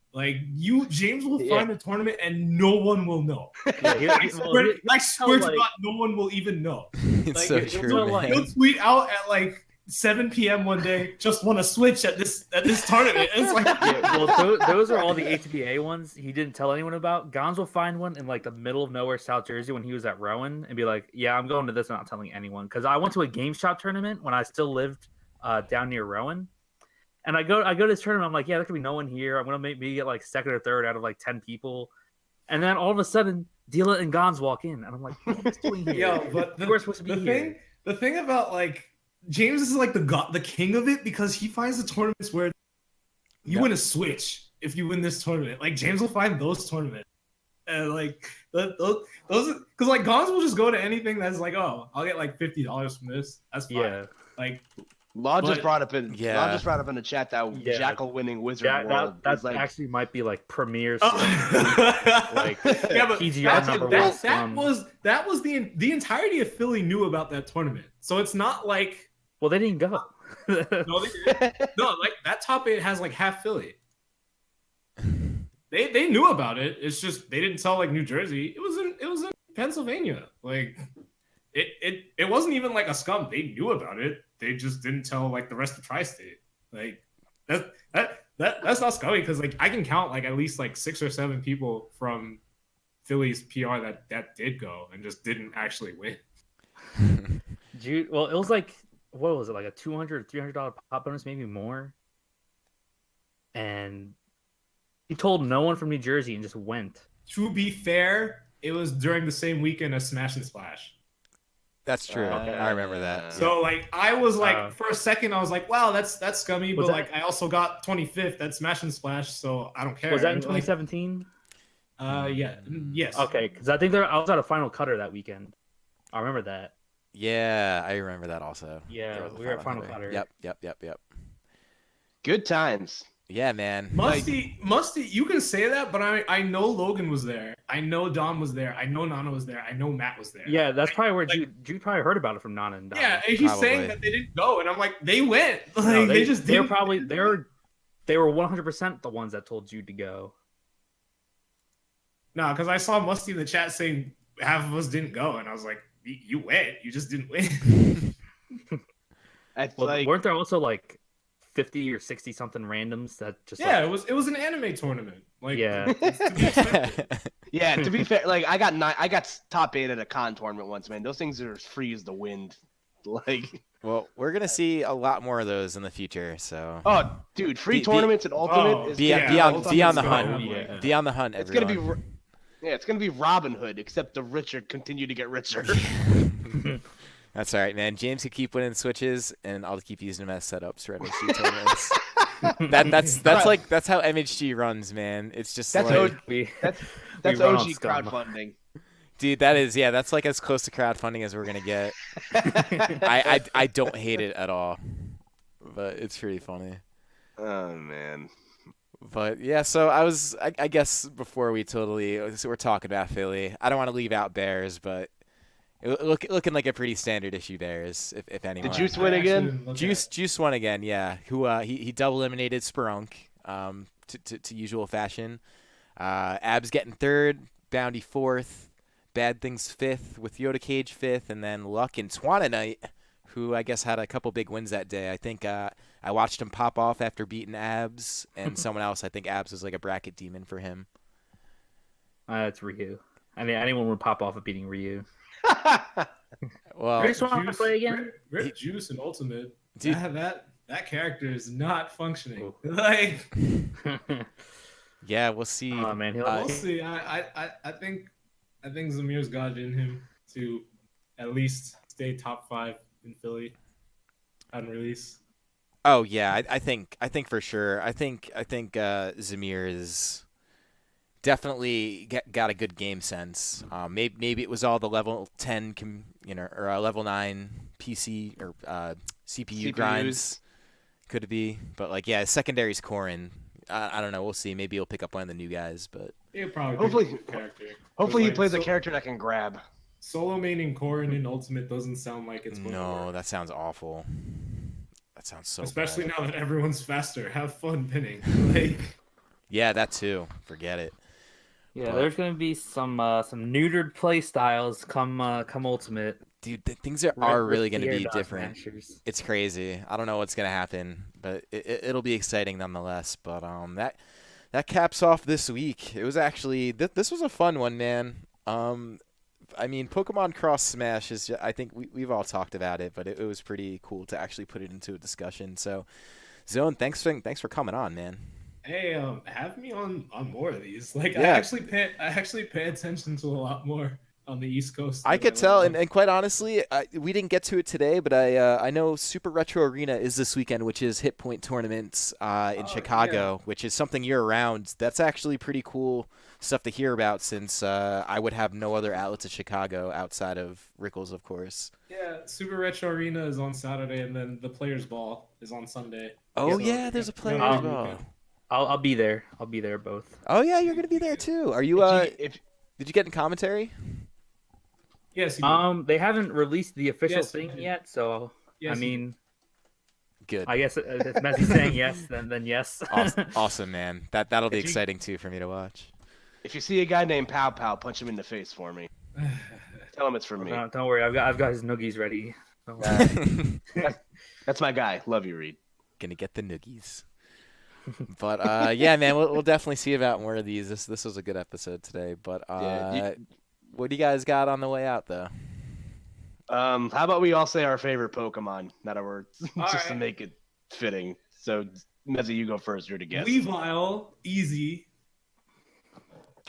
James will find the tournament and no one will know. Yeah, I swear to God, no one will even know. It's so true, man. He'll tweet out at 7 p.m. one day, just want to switch at this tournament. It's those are all the ATBA ones he didn't tell anyone about. Gons will find one in the middle of nowhere, South Jersey, when he was at Rowan, and be like, "Yeah, I'm going to this, not telling anyone." Because I went to a Game Shop tournament when I still lived down near Rowan, and I go to this tournament. I'm like, "Yeah, there could be no one here. I'm gonna maybe get second or third out of 10 people," and then all of a sudden, Dila and Gons walk in, and I'm like, "What are you doing here?" Yo, but we're supposed to be here. The thing about James is the king of it because he finds the tournaments where you win a Switch if you win this tournament. James will find those tournaments. And those because Gons will just go to anything that's oh, I'll get $50 from this. That's fine. Yeah. Law just brought up in the chat that Jackal winning Wizard World. That actually might be premier PGR number one. That was the entirety of Philly knew about that tournament. So it's not well, they didn't go. No, they didn't. No, that top 8 has half Philly. They knew about it. It's just they didn't tell New Jersey. It was in Pennsylvania. It wasn't even a scum. They knew about it. They just didn't tell the rest of Tri-State. That's not scummy because I can count at least 6 or 7 people from Philly's PR that did go and just didn't actually win. Dude, well, it was what was it, a $200, $300 pop bonus, maybe more? And he told no one from New Jersey and just went. To be fair, it was during the same weekend as Smash and Splash. That's true. I remember that. So I was for a second I was wow, that's scummy, but I also got 25th at Smash and Splash, so I don't care. Was that in 2017? Yes. Okay, because I think I was at a final cutter that weekend. I remember that. Yeah, I remember that also. Yeah, we were at Final Cutter. Yep. Good times. Yeah, man. Musty, you can say that, but I know Logan was there. I know Dom was there. I know Nana was there. I know Matt was there. Yeah, that's probably where Jude probably heard about it from Nana and Dom. Yeah, and he's saying that they didn't go, and I'm they went. They just didn't. They were 100% the ones that told you to go. No, because I saw Musty in the chat saying half of us didn't go, and I was like, "You went, you just didn't win." Weren't there also like 50 or 60 something randoms that just yeah, it was an anime tournament. Like, yeah, to be expected. Yeah, to be fair, like I got top 8 at a con tournament once, man. Those things are as free as the wind. Like, well, we're gonna see a lot more of those in the future. So. oh, dude, free tournaments and ultimate is be on the hunt. Yeah. Be on the hunt. it's Everyone. gonna be. Yeah, it's gonna be Robin Hood, except the richer continue to get richer. That's all right, man. James can keep winning switches, and I'll keep using them as setups for MHG tournaments. that's how MHG runs, man. It's just That's like, that's run OG on scum. crowdfunding. dude, that's like as close to crowdfunding as we're gonna get. I don't hate it at all, but it's pretty funny. Oh man. But yeah, so I guess before we're talking about Philly, I don't want to leave out Bears, but looking like a pretty standard issue Bears, if anyone. Did Juice win again? Juice won again, yeah. Who he double eliminated Spelunk, to usual fashion. Abs getting 3rd, Bounty 4th, Bad Things 5th, with Yoda Cage 5th, and then Luck and Twananite, who I guess had a couple big wins that day. I think I watched him pop off after beating Abs, and someone else. I think Abs was like a bracket demon for him. It's Ryu. I mean, anyone would pop off of beating Ryu. Well, Just want to play again. Rip Juice and Ultimate. Dude. That character is not functioning. Like, yeah, we'll see. Oh man, we'll see. I think Zamir's got it in him to at least stay top 5 in Philly on release. Oh yeah, I think for sure. I think Zamir is definitely got a good game sense. Maybe it was all the level 10 or level 9 PC or CPU grinds. Could it be? But like, yeah, secondary's Corrin. I don't know. We'll see. Maybe he'll pick up one of the new guys, but he'll probably Hopefully- pick a good character. Hopefully he Like, plays a character that can grab. Solo maining Corrin in Ultimate doesn't sound like it's going to no, work. that sounds awful. That sounds so Especially bad. now that everyone's faster. Have fun pinning. Like, Yeah, that too. Forget it. Yeah, But- there's gonna be some neutered play styles come Ultimate. Dude, things are really going to be Dot different. Smashers. It's crazy. I don't know what's going to happen, but it'll be exciting nonetheless. But that caps off this week. It was actually this was a fun one, man. I mean, Pokemon Cross Smash is. I think we've all talked about it, but it was pretty cool to actually put it into a discussion. So, Zone, thanks for coming on, man. hey, have me on more of these. Like, Yeah. I actually pay attention to a lot more on the East Coast. I than could went tell, on. and quite honestly, we didn't get to it today, but I know Super Retro Arena is this weekend, which is Hit Point tournaments in Chicago, which is something year round. That's actually pretty cool stuff to hear about, since I would have no other outlets of Chicago outside of Rickles, of course. Yeah, Super Retro Arena is on Saturday, and then the Players Ball is on Sunday. Oh So, yeah, there's a yeah, Players yeah, Ball. weekend. I'll be there. I'll be there both. Oh yeah, you're gonna be there too. Are you? Did you get in commentary? Yes, you do. They haven't released the official Yes, thing you did. yet, so Yes, I you mean, Good. I guess if Messi's saying yes, then yes. Awesome, man. That'll be If you- exciting too for me to watch. If you see a guy named Pow Pow, punch him in the face for me. Tell him it's from me. Don't worry, I've got his noogies ready. Don't worry. That's my guy. Love you, Reed. Gonna get the noogies. But yeah, man, we'll definitely see about more of these. This was a good episode today. But Yeah, what do you guys got on the way out though? How about we all say our favorite Pokemon? Not a word, just to right. make it fitting. So, Mezzy, you go first. You're the guest. Weavile, easy.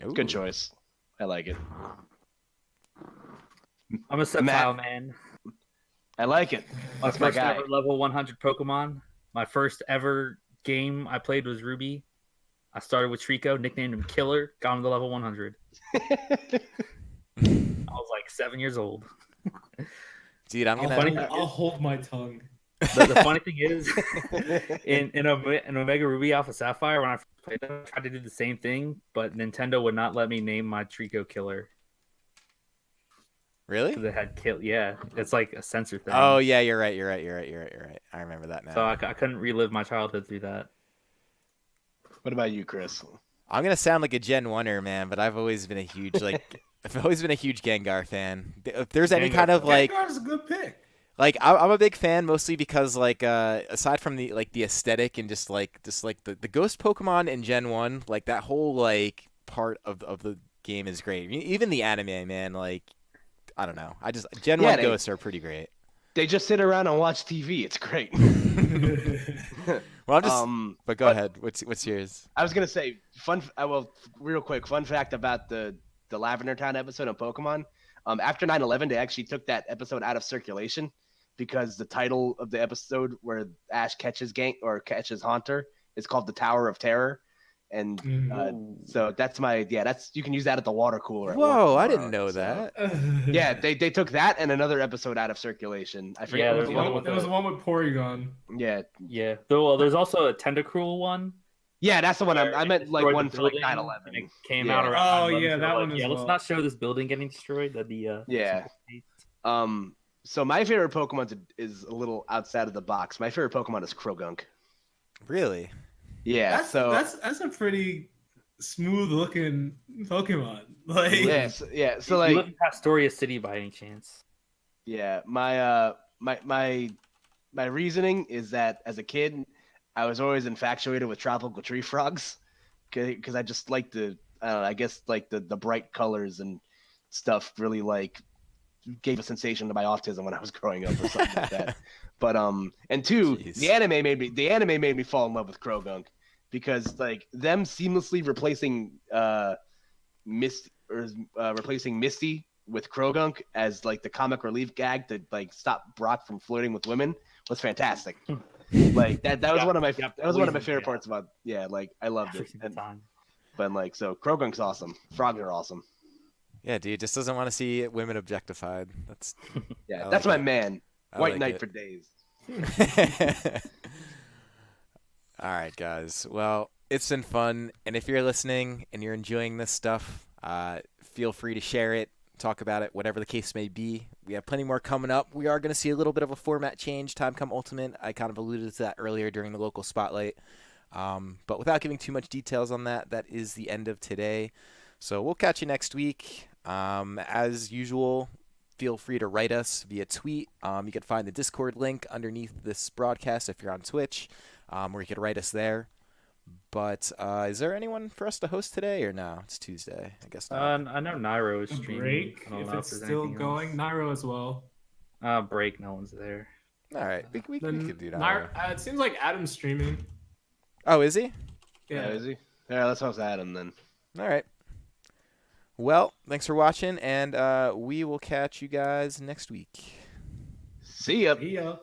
Ooh. Good choice. I like it. I'm a Sceptile man. I like it. My That's my first guy. ever level 100 Pokemon. My first ever game I played was Ruby. I started with Trico, nicknamed him Killer, got him to level 100. I was like 7 years old. Dude, I'm gonna. funny- I'll hold my tongue. The funny thing is, in Omega Ruby Alpha Sapphire, when I first played them, I tried to do the same thing, but Nintendo would not let me name my Trico Killer Really? because it had kill. Yeah, it's like a censor thing. Oh yeah, you're right. I remember that now. So I couldn't relive my childhood through that. What about you, Chris? I'm gonna sound like a Gen 1er, man, but I've always been a huge I've always been a huge Gengar fan. If there's any Gengar. kind of Gengar's a good pick. I'm a big fan mostly because aside from the the aesthetic and just the ghost Pokemon in Gen 1, like that whole part of the game is great. Even the anime, man, I don't know. I just Gen 1 ghosts are pretty great. They just sit around and watch TV. It's great. Well, I'm just but go ahead. What's yours? I was gonna say real quick, fun fact about the Lavender Town episode of Pokemon. After 9/11, they actually took that episode out of circulation because the title of the episode where Ash catches Haunter is called the Tower of Terror, and so that's you can use that at the water cooler. Whoa, I didn't know that. Yeah, they took that and another episode out of circulation. I forget. There was the one with Porygon. Yeah. Yeah. Well, there's also a Tentacruel one. Yeah, that's the one I meant. Like one for like 9/11. It came out around. Oh yeah, that one. Yeah, let's not show this building getting destroyed. That'd be yeah. So my favorite Pokemon is a little outside of the box. My favorite Pokemon is Krogunk. Really? Yeah. That's a pretty smooth looking Pokemon. So you live in Pastoria City by any chance? Yeah. My reasoning is that as a kid, I was always infatuated with tropical tree frogs because I just like I guess the bright colors and stuff really gave a sensation to my autism when I was growing up or something like that. But and two, Jeez. the anime made me fall in love with Krogunk because them seamlessly replacing replacing Misty with Krogunk as the comic relief gag to stop Brock from flirting with women was fantastic. That was one of my favorite parts about I loved it. So Krogunk's awesome. Frogs are awesome. Yeah, dude, just doesn't want to see women objectified. That's that's my man. White Knight it. for days. All right, guys. Well, it's been fun, and if you're listening and you're enjoying this stuff, feel free to share it, talk about it, whatever the case may be. We have plenty more coming up. We are going to see a little bit of a format change, Time Come Ultimate. I kind of alluded to that earlier during the local spotlight. But without giving too much details on that, that is the end of today. So we'll catch you next week. As usual, feel free to write us via tweet. You can find the Discord link underneath this broadcast if you're on Twitch, or you could write us there. But is there anyone for us to host today, or no? It's Tuesday. I guess not. I know Nairo is streaming. Break, I don't if know it's there's still anything going. else. Nairo as well. Break, no one's there. All right, we could do that. Nairo, it seems like Adam's streaming. Oh, is he? Yeah, is he? Yeah, let's host Adam then. All right. Well, thanks for watching, and we will catch you guys next week. See ya. Yeah.